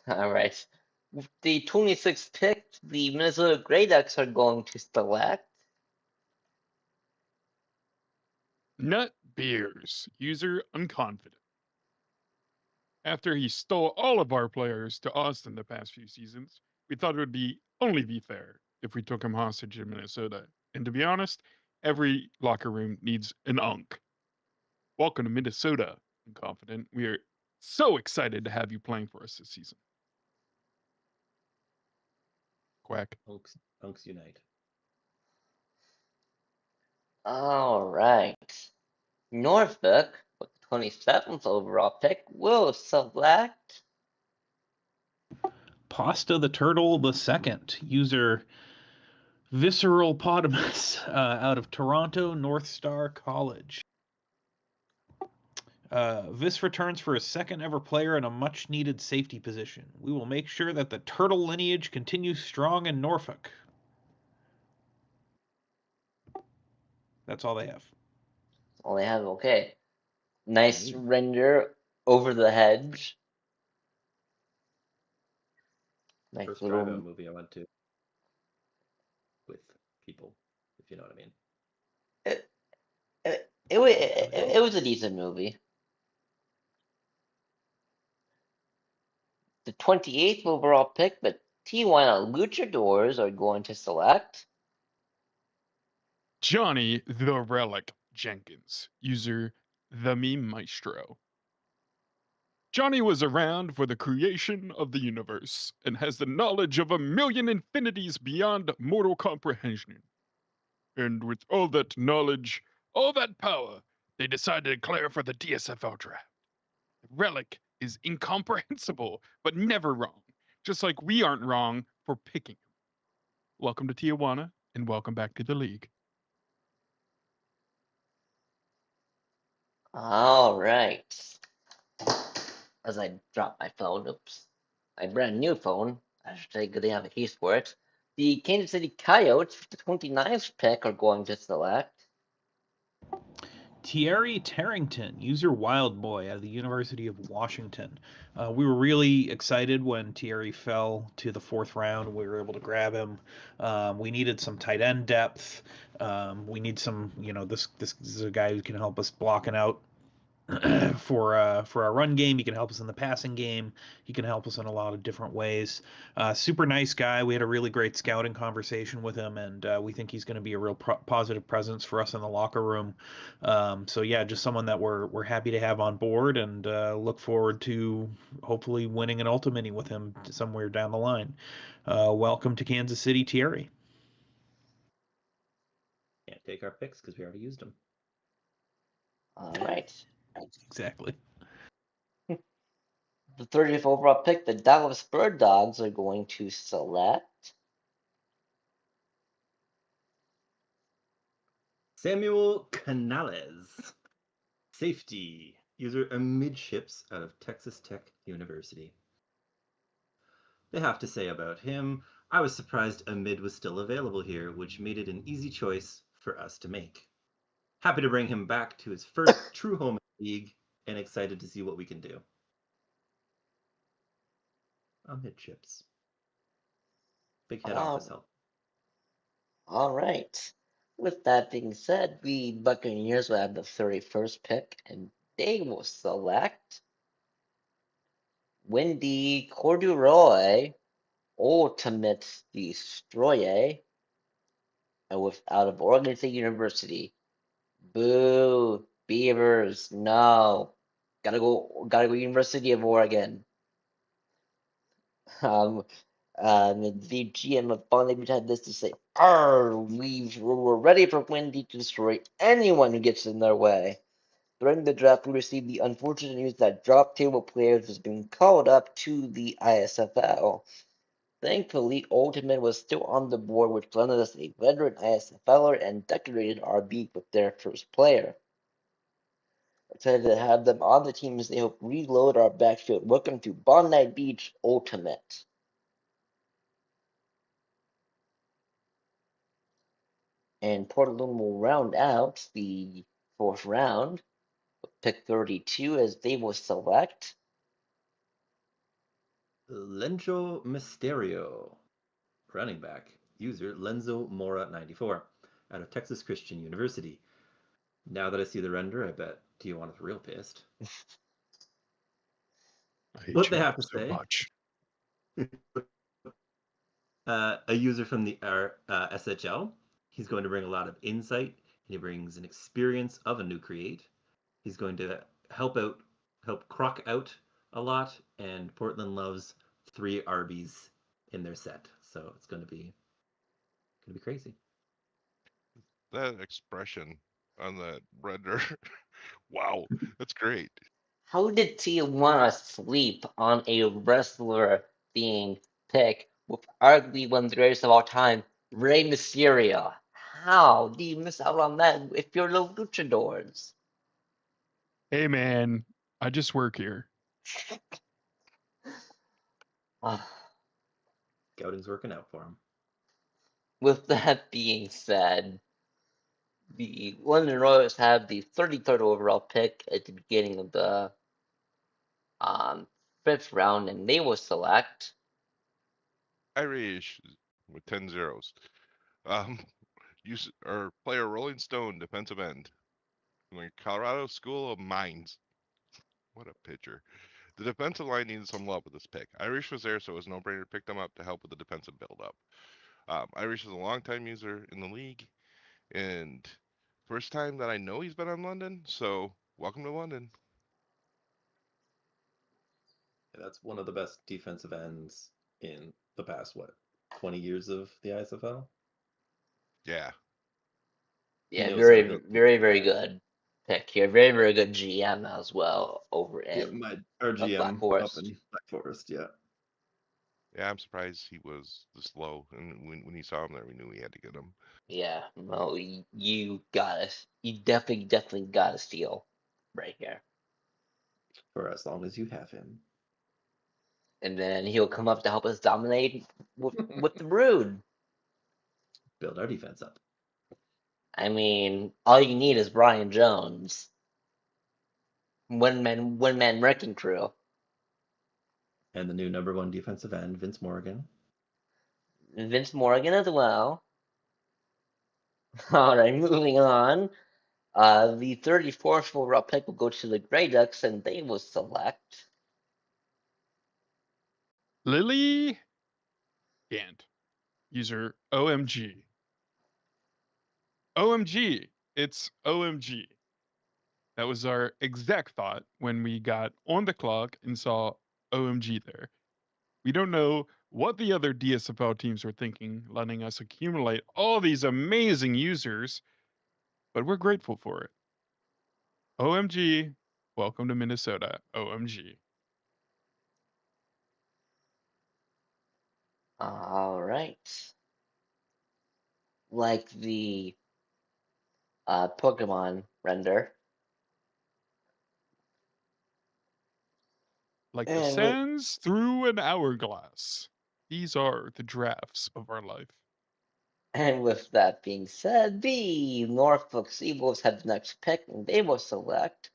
[SPEAKER 1] All right. With the 26th pick, the Minnesota Grey Ducks are going to select
[SPEAKER 2] Nut Beers. User unconfident. After he stole all of our players to Austin the past few seasons, we thought it would only be fair if we took him hostage in Minnesota. And to be honest, every locker room needs an unk. Welcome to Minnesota, unconfident. We are so excited to have you playing for us this season. Quack.
[SPEAKER 5] Unks unite.
[SPEAKER 1] All right. Norfolk, with the 27th overall pick, will select
[SPEAKER 4] Pasta the Turtle the second, user Visceral Potamus out of Toronto North Star College. Vis returns for his second ever player in a much needed safety position. We will make sure that the turtle lineage continues strong in Norfolk. That's all they have.
[SPEAKER 1] All they have, okay. Nice
[SPEAKER 5] Neat.
[SPEAKER 1] render over the hedge. Nice
[SPEAKER 5] First
[SPEAKER 1] little.
[SPEAKER 5] drive-out movie I went to with people, if you know what I mean.
[SPEAKER 1] It was a decent movie. The 28th overall pick, but Tijuana Luchadors are going to select
[SPEAKER 2] Johnny the Relic Jenkins, user the Meme Maestro. Johnny was around for the creation of the universe and has the knowledge of a million infinities beyond mortal comprehension. And with all that knowledge, all that power, they decided to declare for the DSFL Draft. Relic is incomprehensible, but never wrong, just like we aren't wrong for picking him. Welcome to Tijuana, and welcome back to the league.
[SPEAKER 1] All right. As I drop my phone, oops, my brand new phone. I should say, good thing I have a case for it. The Kansas City Coyotes, with the 29th pick, are going to select
[SPEAKER 4] Thierry Tarrington, user Wild Boy out of the University of Washington. We were really excited when Thierry fell to the 4th round. We were able to grab him. We needed some tight end depth. We need some, this is a guy who can help us blocking out for our run game. He can help us in the passing game. He can help us in a lot of different ways. Super nice guy. We had a really great scouting conversation with him, and we think he's going to be a real positive presence for us in the locker room. So yeah, just someone that we're happy to have on board, and look forward to hopefully winning an Ultimate with him somewhere down the line. Welcome to Kansas City, Thierry.
[SPEAKER 5] Can't take our picks because we already used them.
[SPEAKER 1] all right.
[SPEAKER 4] Exactly.
[SPEAKER 1] The 30th overall pick, the Dallas Bird Dogs are going to select
[SPEAKER 5] Samuel Canales, safety, user Amidships out of Texas Tech University. They have to say about him, I was surprised a mid was still available here, which made it an easy choice for us to make. Happy to bring him back to his first true home in the league, and excited to see what we can do. Amidships. Big head office help.
[SPEAKER 1] All right. With that being said, the Buccaneers will have the 31st pick, and they will select Wendy Corduroy, Ultimate Destroyer, out of Oregon State University. Boo, Beavers, no. Gotta go University of Oregon. The GM of Bond had this to say: we're ready for Wendy to destroy anyone who gets in their way. During the draft, we received the unfortunate news that drop table players was being called up to the ISFL. Thankfully, Ultimate was still on the board, which landed us a veteran ISFLer and decorated our beat with their first player. Excited to have them on the team as they help reload our backfield. Welcome to Bondi Beach Ultimate. And Portland will round out the 4th round with pick 32 as they will select
[SPEAKER 5] Lencho Misterio, running back, user Lenzo Mora 94, out of Texas Christian University. Now that I see the render, I bet Tijuana's real pissed. What they have to say.
[SPEAKER 2] Much.
[SPEAKER 5] A user from the SHL. He's going to bring a lot of insight. He brings an experience of a new create. He's going to help croc out a lot, and Portland loves 3 RBs in their set, so it's going to be crazy.
[SPEAKER 3] That expression on that render, wow, that's great.
[SPEAKER 1] how did Tijuana sleep on a wrestler being picked with arguably one of the greatest of all time, Rey Mysterio. How do you miss out on that if you're the luchadors?
[SPEAKER 2] Hey man, I just work here.
[SPEAKER 5] Scouting's working out for him.
[SPEAKER 1] With that being said, the London Royals have the 33rd overall pick at the beginning of the fifth round, and they will select
[SPEAKER 3] Irish with 10 zeros. Use or player Rolling Stone, defensive end, from the Colorado School of Mines. What a pitcher! The defensive line needed some love with this pick. Irish was there, so it was no brainer to pick them up to help with the defensive build-up. Irish is a long-time user in the league, and first time that I know he's been on London. So welcome to London.
[SPEAKER 5] That's one of the best defensive ends in the past, 20 years of the ISFL?
[SPEAKER 3] Yeah,
[SPEAKER 1] yeah,
[SPEAKER 5] knows how to
[SPEAKER 1] very
[SPEAKER 5] build
[SPEAKER 1] very very good pick here. Very very good GM as well over
[SPEAKER 5] Yeah,
[SPEAKER 1] in
[SPEAKER 5] our
[SPEAKER 1] Black
[SPEAKER 5] GM up
[SPEAKER 1] Forest.
[SPEAKER 5] in Black Forest, yeah.
[SPEAKER 3] yeah. I'm surprised he was this low, and when he saw him there, we knew we had to get him.
[SPEAKER 1] Yeah, well, you definitely got a steal right here.
[SPEAKER 5] For as long as you have him.
[SPEAKER 1] And then he'll come up to help us dominate with the Brood.
[SPEAKER 5] Build our defense up.
[SPEAKER 1] I mean, all you need is Brian Jones. One man wrecking crew.
[SPEAKER 5] And the new #1 defensive end, Vince Morgan.
[SPEAKER 1] Vince Morgan as well. All right, moving on. The 34th overall pick will go to the Grey Ducks, and they will select
[SPEAKER 2] Lily Gant, user OMG. OMG, it's OMG. That was our exact thought when we got on the clock and saw OMG there. We don't know what the other DSFL teams were thinking, letting us accumulate all these amazing users, but we're grateful for it. OMG, welcome to Minnesota. OMG.
[SPEAKER 1] all right. Like the Pokemon render.
[SPEAKER 2] Like the
[SPEAKER 1] And with
[SPEAKER 2] sands through an hourglass. These are the drafts of our life.
[SPEAKER 1] And with that being said, the Norfolk Seawolves have the next pick, and they will select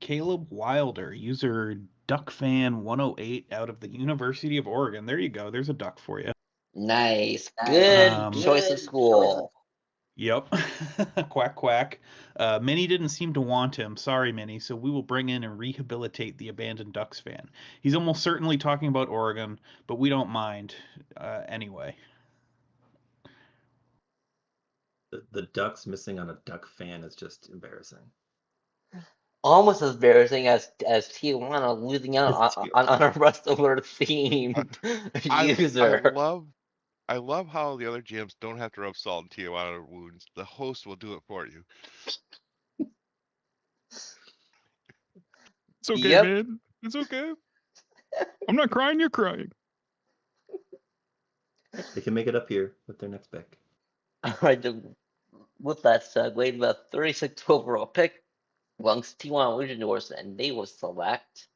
[SPEAKER 4] Caleb Wilder, user DuckFan108 out of the University of Oregon. There you go. There's a duck for you.
[SPEAKER 1] nice, good choice of school.
[SPEAKER 4] Yep. Quack, quack. Minnie didn't seem to want him. Sorry, Minnie. So we will bring in and rehabilitate the abandoned Ducks fan. He's almost certainly talking about Oregon, but we don't mind anyway.
[SPEAKER 5] The Ducks missing on a Duck fan is just embarrassing.
[SPEAKER 1] Almost as embarrassing as Tijuana losing out on a wrestler themed user.
[SPEAKER 3] I love how the other GMs don't have to rub salt in Tijuana wounds. The host will do it for you.
[SPEAKER 2] It's okay,
[SPEAKER 1] Yep.
[SPEAKER 2] man. It's okay. I'm not crying, you're crying.
[SPEAKER 5] They can make it up here with their next pick.
[SPEAKER 1] All right, with that segue, the 36th overall pick belongs to Tijuana Luchadors, and they will select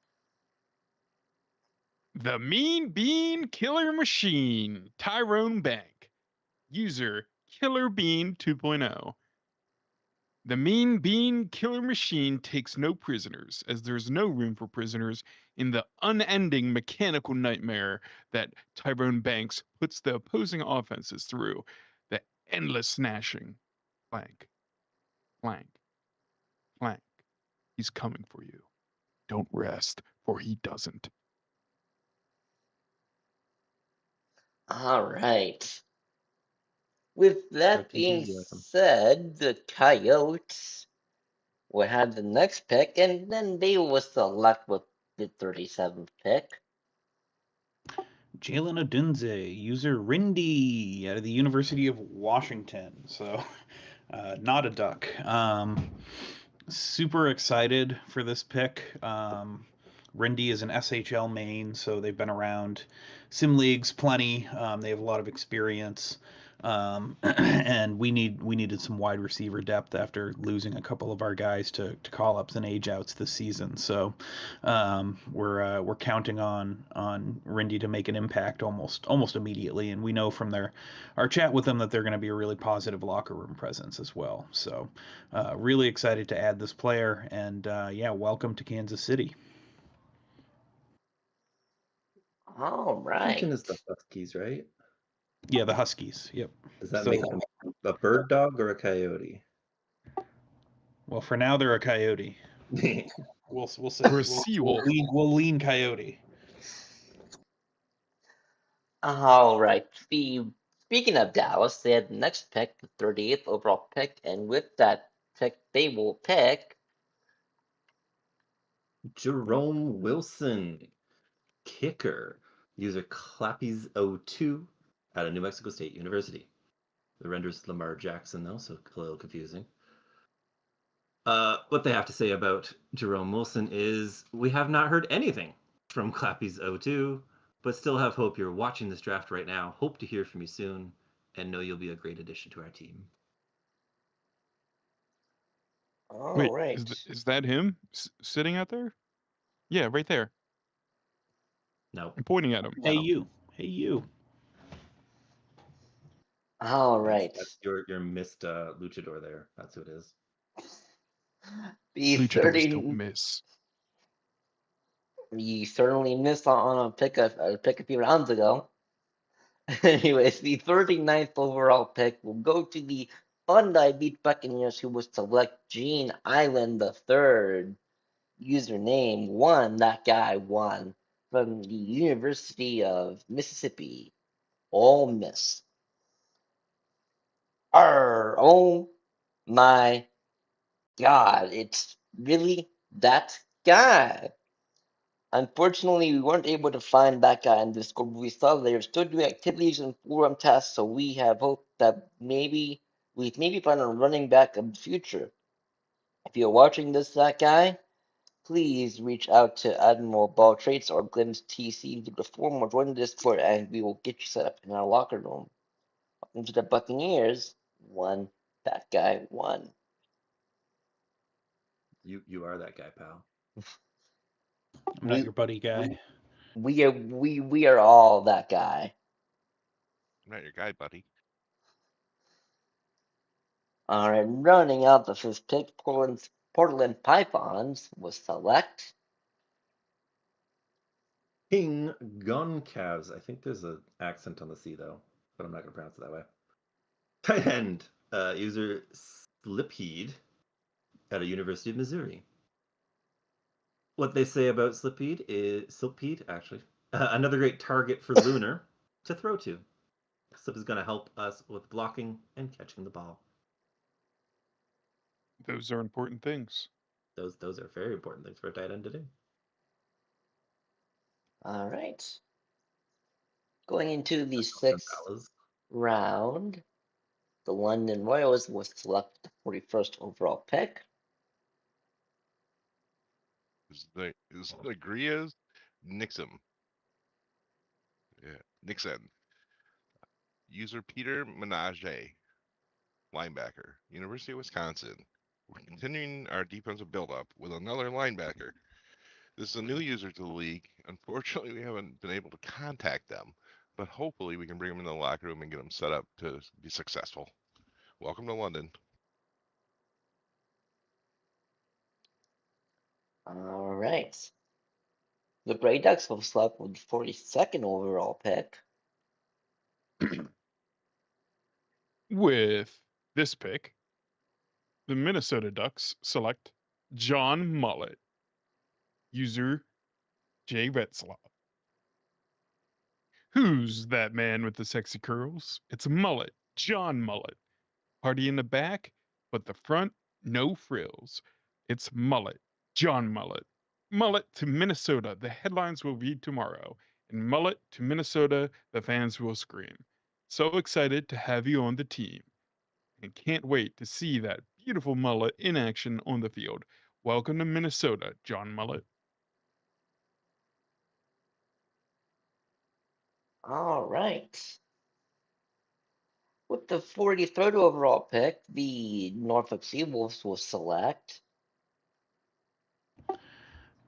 [SPEAKER 2] The Mean Bean Killer Machine, Tyrone Bank. User Killer Bean 2.0. The Mean Bean Killer Machine takes no prisoners, as there's no room for prisoners in the unending mechanical nightmare that Tyrone Banks puts the opposing offenses through. The endless snashing. Flank. Flank. Flank. He's coming for you. Don't rest, for he doesn't.
[SPEAKER 1] All right. With that being said, the Coyotes will have the next pick, and then they will select with the 37th pick
[SPEAKER 4] Jalen Odunze, user Rindy out of the University of Washington. So, not a duck. Super excited for this pick. Rindy is an SHL main, so they've been around sim leagues plenty. They have a lot of experience, and we needed some wide receiver depth after losing a couple of our guys to call ups and age outs this season. So we're counting on Rindy to make an impact almost immediately, and we know from our chat with them that they're going to be a really positive locker room presence as well. So really excited to add this player, and yeah, welcome to Kansas City.
[SPEAKER 1] All right.
[SPEAKER 5] Washington is the Huskies, right?
[SPEAKER 4] Yeah, the Huskies. Yep.
[SPEAKER 5] Does that
[SPEAKER 4] So-
[SPEAKER 5] make them a bird dog or a coyote?
[SPEAKER 4] Well, for now they're a coyote. We'll see.
[SPEAKER 2] Or a seawolf.
[SPEAKER 4] We'll lean coyote.
[SPEAKER 1] All right. Speaking of Dallas, they had the next pick, the 38th overall pick, and with that pick, they will pick
[SPEAKER 5] Jerome Wilson, kicker, user Clappies02 out of New Mexico State University. The renders Lamar Jackson, though, so a little confusing. What they have to say about Jerome Wilson is we have not heard anything from Clappies02, but still have hope you're watching this draft right now. Hope to hear from you soon and know you'll be a great addition to our team.
[SPEAKER 1] All
[SPEAKER 2] Wait,
[SPEAKER 1] right.
[SPEAKER 2] is that him sitting out there? Yeah, right there.
[SPEAKER 5] No.
[SPEAKER 2] I'm pointing at him.
[SPEAKER 4] Hey you.
[SPEAKER 1] All right.
[SPEAKER 5] That's your missed luchador there. That's who it is.
[SPEAKER 1] The
[SPEAKER 2] Luchadors don't
[SPEAKER 1] 30.
[SPEAKER 2] miss.
[SPEAKER 1] You certainly missed on a pick a few rounds ago. Anyways, the 39th overall pick will go to the Bondi Beach Buccaneers, who will select Gene Island III. Username one, that guy won, from the University of Mississippi. Ole Miss. Oh my God, it's really that guy. Unfortunately, we weren't able to find that guy in Discord. We saw they're still doing activities and forum tests, so we have hope that maybe we find a running back of the future. If you're watching this, that guy, please reach out to Admiral Ball Traits or Glimpse TC through the forum or join the Discord, and we will get you set up in our locker room. Welcome to the Buccaneers. One, that guy won.
[SPEAKER 5] You are that guy, pal.
[SPEAKER 4] I'm not your buddy guy.
[SPEAKER 1] We are all that guy.
[SPEAKER 3] I'm not your guy, buddy.
[SPEAKER 1] All right, running out the fifth pick, Portland Pythons will select
[SPEAKER 5] King Goncalves. I think there's an accent on the C though, but I'm not gonna pronounce it that way. Tight end, user Slipheed at a University of Missouri. What they say about Slipheed is actually another great target for Lunar to throw to. Slip is going to help us with blocking and catching the ball.
[SPEAKER 2] Those are important things.
[SPEAKER 5] Those are very important things for a tight end to do.
[SPEAKER 1] All right. Going into the sixth round, the London Royals will select the 41st overall pick.
[SPEAKER 3] Is the Gria's Nixon? Yeah, Nixon. User Peter Menage, linebacker, University of Wisconsin. We're continuing our defensive build-up with another linebacker. This is a new user to the league. Unfortunately, we haven't been able to contact them, but hopefully we can bring them in the locker room and get them set up to be successful. Welcome to London.
[SPEAKER 1] All right. The Grey Ducks will select with the 42nd overall pick.
[SPEAKER 2] With this pick, the Minnesota Ducks select John Mullet, user Jay Retzlaw. Who's that man with the sexy curls? It's Mullet, John Mullet. Party in the back, but the front, no frills. It's Mullet, John Mullet. Mullet to Minnesota, the headlines will read tomorrow. And Mullet to Minnesota, the fans will scream. So excited to have you on the team. And can't wait to see that beautiful mullet in action on the field. Welcome to Minnesota, John Mullet.
[SPEAKER 1] All right. With the 43rd overall pick, the Norfolk Seawolves will select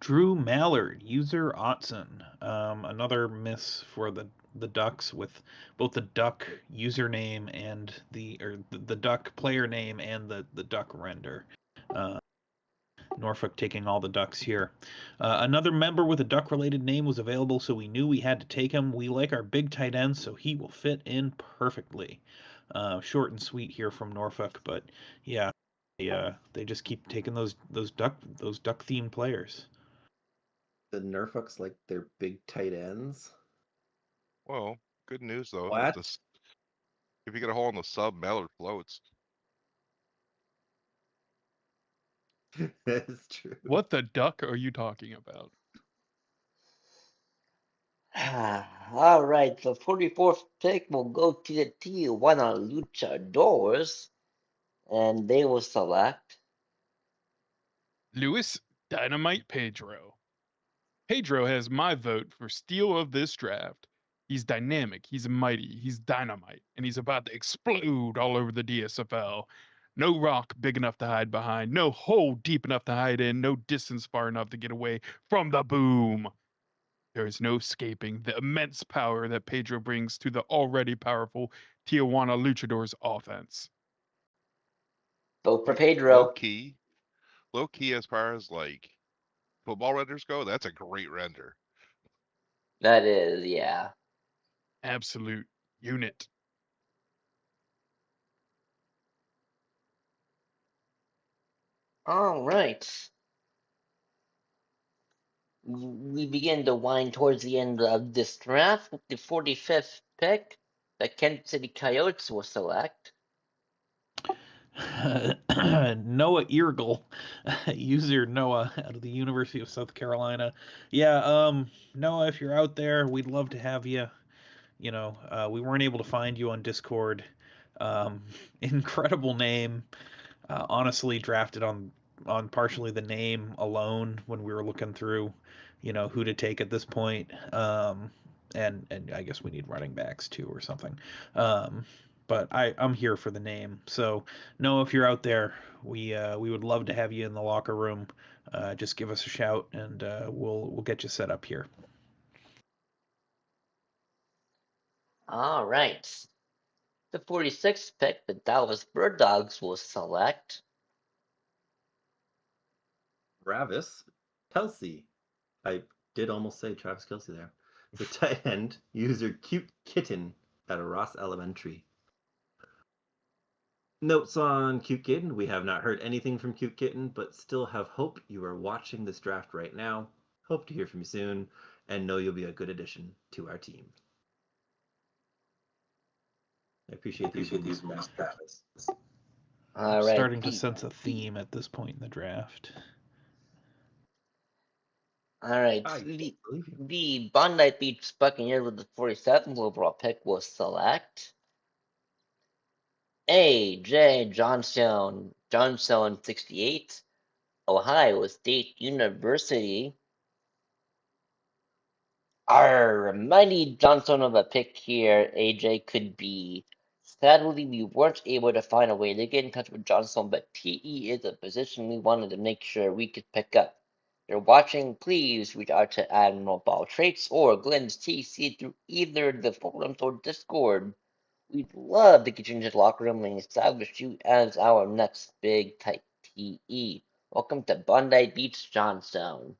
[SPEAKER 4] Drew Mallard, user Otson. Another miss for the Ducks with both the Duck username and the Duck player name and the Duck render. Norfolk taking all the Ducks here. Another member with a Duck-related name was available, so we knew we had to take him. We like our big tight end, so he will fit in perfectly. Short and sweet here from Norfolk, but yeah, they just keep taking those Duck themed players.
[SPEAKER 5] The Norfolk's like their big tight ends.
[SPEAKER 3] Well, good news though.
[SPEAKER 5] What?
[SPEAKER 3] If you get a hole in the sub, Mallard floats.
[SPEAKER 5] That's true.
[SPEAKER 2] What the duck are you talking about?
[SPEAKER 1] All right, the 44th pick will go to the Tijuana Luchadors, and they will select
[SPEAKER 2] Luis Dynamite Pedro. Pedro has my vote for steal of this draft. He's dynamic, he's mighty, he's dynamite, and he's about to explode all over the DSFL. No rock big enough to hide behind, no hole deep enough to hide in, no distance far enough to get away from the boom. There is no escaping the immense power that Pedro brings to the already powerful Tijuana Luchadors offense.
[SPEAKER 1] vote for
[SPEAKER 3] Low
[SPEAKER 1] Pedro.
[SPEAKER 3] key, low key as far as like football renders go, that's a great render.
[SPEAKER 1] That is, yeah.
[SPEAKER 2] Absolute unit.
[SPEAKER 1] All right. We begin to wind towards the end of this draft with the 45th pick. The Kansas City Coyotes will select
[SPEAKER 4] Noah Eargle, user Noah out of the University of South Carolina. Yeah, Noah, if you're out there, we'd love to have you. You know, we weren't able to find you on Discord. Incredible name. Honestly, drafted on partially the name alone when we were looking through, who to take at this point. And I guess we need running backs too or something. But I'm here for the name. So Noah, if you're out there, we would love to have you in the locker room. Just give us a shout and we'll get you set up here.
[SPEAKER 1] All right. The 46th pick, the Dallas Bird Dogs will select
[SPEAKER 5] Travis Kelsey. I did almost say Travis Kelsey there. The tight end, user Cute Kitten at Ross Elementary. Notes on Cute Kitten. We have not heard anything from Cute Kitten, but still have hope you are watching this draft right now. Hope to hear from you soon, and know you'll be a good addition to our team. I appreciate these Travis.
[SPEAKER 1] All right.
[SPEAKER 4] Starting to sense a theme at this point in the draft.
[SPEAKER 1] All right. The Bondi Beach Buccaneers with the 47th overall pick will select A.J. Johnson, 68, Ohio State University. Our mighty Johnson of a pick here, AJ, could be. Sadly, we weren't able to find a way to get in touch with Johnson, but PE is a position we wanted to make sure we could pick up. If you're watching, please reach out to Admiral Ball Traits or Glenn's TC through either the forums or Discord. We'd love to get you into the locker room and establish you as our next big type TE. Welcome to Bondi Beach, Johnstone.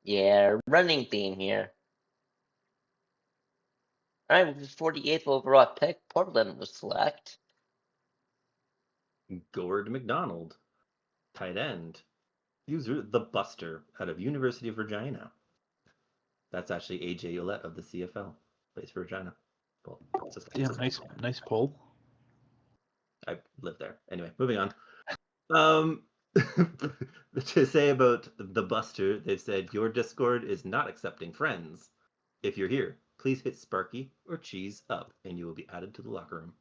[SPEAKER 1] Yeah, running theme here. All right, with the 48th overall pick, Portland will select
[SPEAKER 5] Gord McDonald, tight end, user The Buster out of University of Regina. That's actually AJ Ouellette of the CFL. Plays for Regina. Well,
[SPEAKER 4] yeah, nice poll.
[SPEAKER 5] I live there. Anyway, moving on. To say about The Buster, they've said your Discord is not accepting friends. If you're here, please hit Sparky or Cheese up and you will be added to the locker room.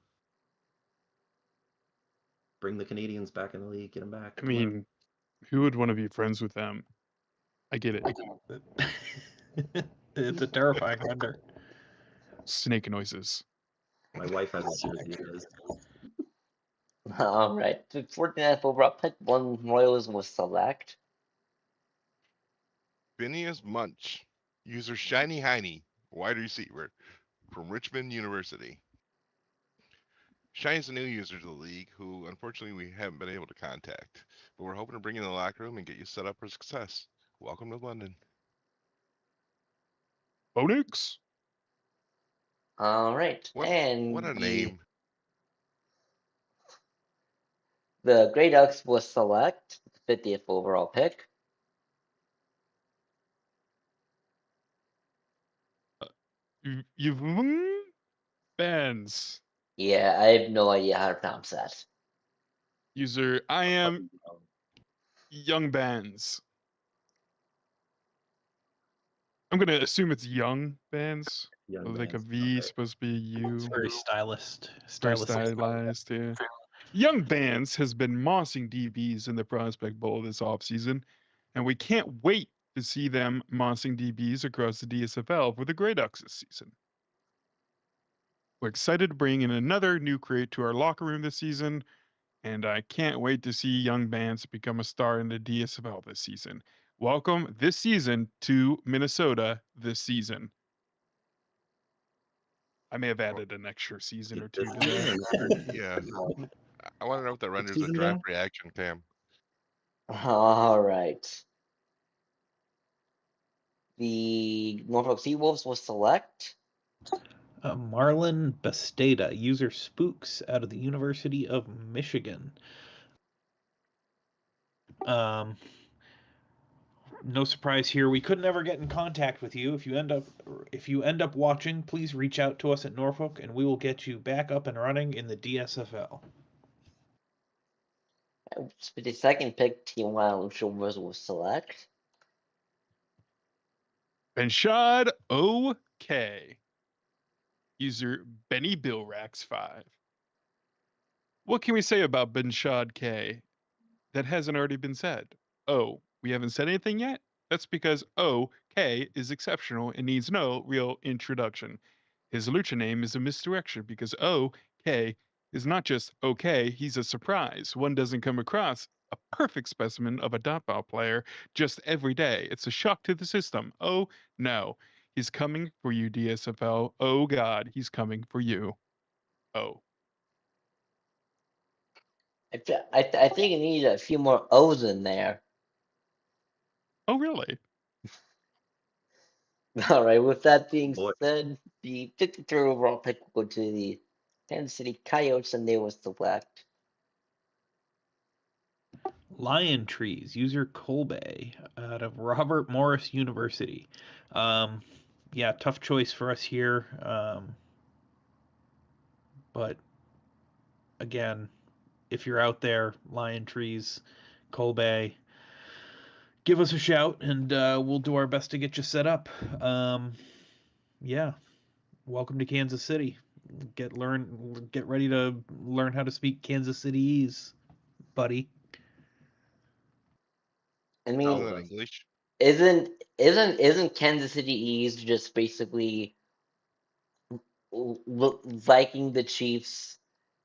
[SPEAKER 5] Bring the Canadians back in the league. Get them back.
[SPEAKER 2] I mean, who would want to be friends with them? I get it.
[SPEAKER 4] It's a terrifying render.
[SPEAKER 2] Snake noises.
[SPEAKER 5] My wife has a jersey of his.
[SPEAKER 1] All right. The 49th overall pick, one Royals will select.
[SPEAKER 3] Phineas Munch, user Shiny Heiny, wide receiver from Richmond University. Shiny's a new user to the league who, unfortunately, we haven't been able to contact, but we're hoping to bring you in the locker room and get you set up for success. Welcome to London.
[SPEAKER 2] Bonix?
[SPEAKER 1] All right. And
[SPEAKER 3] What a name.
[SPEAKER 1] the Grey Ducks will select the 50th overall pick.
[SPEAKER 2] You've bands.
[SPEAKER 1] Yeah, I have no idea how to pronounce that.
[SPEAKER 2] User I am young bands. I'm gonna assume it's young bands.
[SPEAKER 5] Young
[SPEAKER 2] Like a
[SPEAKER 5] bands.
[SPEAKER 2] V
[SPEAKER 5] Okay.
[SPEAKER 2] supposed to be U.
[SPEAKER 4] It's very stylized.
[SPEAKER 2] Very
[SPEAKER 4] Stylistic.
[SPEAKER 2] stylized, yeah. Young Bands has been mossing DBs in the Prospect Bowl this offseason, and we can't wait to see them mossing DBs across the DSFL for the Grey Ducks this season. We're excited to bring in another new crate to our locker room this season, and I can't wait to see Young Bands become a star in the DSFL this season. Welcome this season to Minnesota this season. I may have added an extra season or two to that.
[SPEAKER 3] Yeah. I want to know if that renders a
[SPEAKER 5] season
[SPEAKER 3] draft
[SPEAKER 5] now?
[SPEAKER 3] reaction, Cam.
[SPEAKER 1] All right. The Norfolk Seawolves will select.
[SPEAKER 4] Marlon Basteda, user Spooks out of the University of Michigan. No surprise here. We could never get in contact with you. If you end up watching, please reach out to us at Norfolk, and we will get you back up and running in the DSFL.
[SPEAKER 1] For the second pick, Team Wild Shoulders will select.
[SPEAKER 2] Benshad OK. User Benny Billrax 5. What can we say about Benshad K that hasn't already been said? Oh, we haven't said anything yet? That's because OK is exceptional and needs no real introduction. His lucha name is a misdirection because OK is not just okay, he's a surprise. One doesn't come across a perfect specimen of a dot-ball player just every day. It's a shock to the system. Oh, no. He's coming for you, DSFL. Oh, God, he's coming for you. Oh.
[SPEAKER 1] I think you need a few more O's in there.
[SPEAKER 2] Oh, really?
[SPEAKER 1] All right. With that being
[SPEAKER 5] Boy.
[SPEAKER 1] said, the 53rd overall pick will go to the Kansas City Coyotes, and they will select.
[SPEAKER 4] Lion Trees, user Colbay out of Robert Morris University. Yeah, tough choice for us here. But again, if you're out there, Lion Trees, Colbay, give us a shout, and we'll do our best to get you set up. Yeah, welcome to Kansas City. Get ready to learn how to speak Kansas Cityese, buddy.
[SPEAKER 1] I
[SPEAKER 3] Isn't
[SPEAKER 1] mean,
[SPEAKER 3] that English?
[SPEAKER 1] isn't Kansas City East just basically liking the Chiefs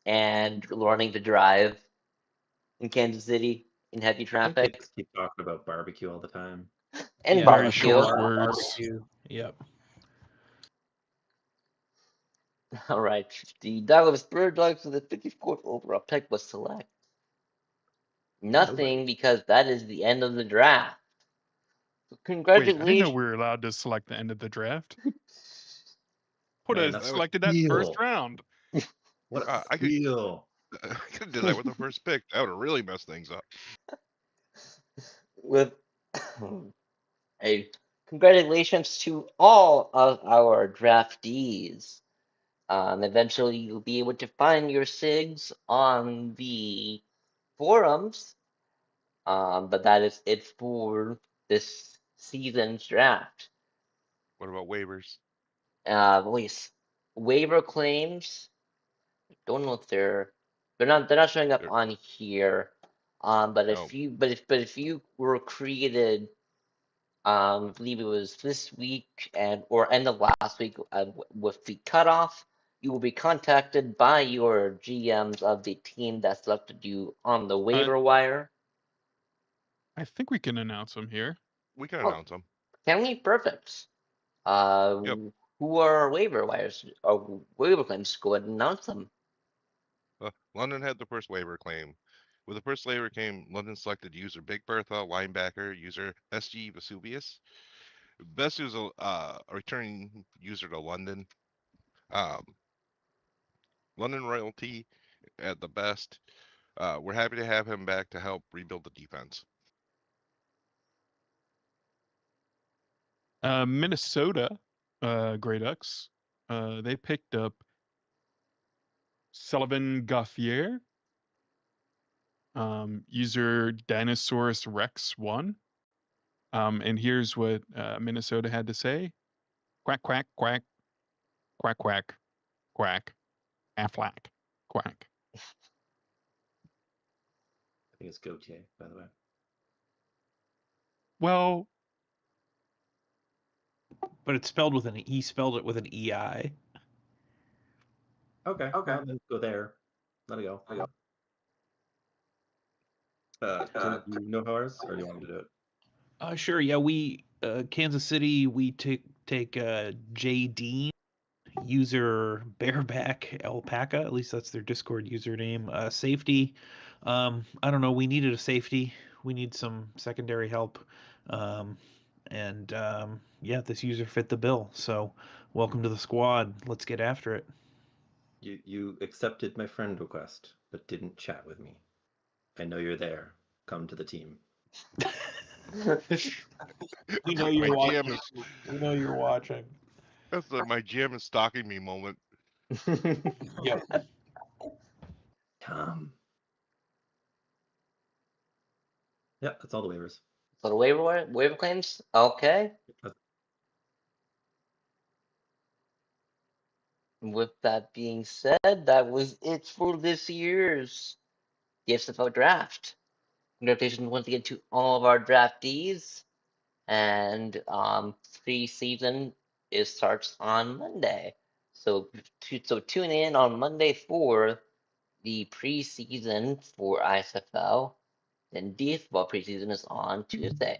[SPEAKER 1] and learning to drive in Kansas City in heavy
[SPEAKER 5] I think they
[SPEAKER 1] traffic
[SPEAKER 5] just keep talking about barbecue all the time.
[SPEAKER 1] and
[SPEAKER 4] Yeah,
[SPEAKER 2] Very
[SPEAKER 1] barbecue?
[SPEAKER 2] short words.
[SPEAKER 4] Barbecue. Yep.
[SPEAKER 1] All right. The Dallas Bird Dogs with the 54th overall pick was select. Nothing, because that is the end of the draft.
[SPEAKER 2] Wait,
[SPEAKER 1] Congratulations.
[SPEAKER 2] I didn't know we were allowed to select the end of the draft. Would
[SPEAKER 5] Man,
[SPEAKER 2] have
[SPEAKER 5] that was
[SPEAKER 2] selected that
[SPEAKER 5] steal.
[SPEAKER 2] first round.
[SPEAKER 5] What a
[SPEAKER 3] I could-
[SPEAKER 5] steal.
[SPEAKER 3] I could have did that with the first pick. That would have really messed things up.
[SPEAKER 1] With congratulations to all of our draftees. Eventually, you'll be able to find your SIGs on the forums. But that is it for this season's draft.
[SPEAKER 3] What about waivers?
[SPEAKER 1] Waiver claims. Don't know if they're not showing up
[SPEAKER 3] They're-
[SPEAKER 1] on here. But
[SPEAKER 3] No.
[SPEAKER 1] if you were created I believe it was this week or end of last week with the cutoff. You will be contacted by your GMs of the team that selected you on the waiver wire.
[SPEAKER 2] I think we can announce them here.
[SPEAKER 3] We can
[SPEAKER 1] Oh.
[SPEAKER 3] announce them.
[SPEAKER 1] Can we? Perfect.
[SPEAKER 3] Yep.
[SPEAKER 1] Who are our waiver wires or waiver claims? Go ahead and announce them.
[SPEAKER 3] London had the first waiver claim. With the first waiver claim, London selected user Big Bertha, linebacker, user SG Vesuvius. Best is a returning user to London. London royalty at the best. We're happy to have him back to help rebuild the defense.
[SPEAKER 2] Minnesota, Grey Ducks, they picked up Sullivan Gaffier, user Dinosaurus Rex 1. And here's what Minnesota had to say. Quack, quack, quack, quack, quack, quack, Affleck, quack.
[SPEAKER 5] I think it's Gautier, by the way.
[SPEAKER 2] Well,
[SPEAKER 4] But it's spelled with an E. He spelled it with an EI.
[SPEAKER 5] Okay. Well, then go there. Let it go. Do you know ours, or do you want me to do it?
[SPEAKER 4] Sure. Yeah, we Kansas City. We take J Dean, user Bareback Alpaca. At least that's their Discord username. Safety. I don't know. We needed a safety. We need some secondary help. Yeah, this user fit the bill. So, welcome to the squad. Let's get after it.
[SPEAKER 5] You accepted my friend request, but didn't chat with me. I know you're there. Come to the team.
[SPEAKER 4] We know
[SPEAKER 3] My
[SPEAKER 4] you're watching.
[SPEAKER 3] GM is,
[SPEAKER 4] We know you're watching.
[SPEAKER 3] that's my GM is stalking me moment.
[SPEAKER 4] Yep.
[SPEAKER 5] Come. Yep, that's all the waivers.
[SPEAKER 1] So the waiver claims. Okay. With that being said, that was it for this year's DSFL Draft. Congratulations once again to all of our draftees. And pre-season starts on Monday. So tune in on Monday for the preseason for ISFL. And DSFL preseason is on Tuesday.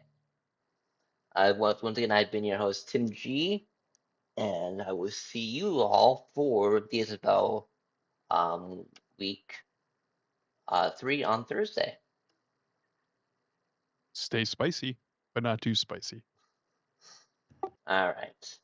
[SPEAKER 1] Once again, I've been your host, Tim G. And I will see you all for DSFL week 3 on Thursday.
[SPEAKER 2] stay spicy, but not too spicy.
[SPEAKER 1] All right.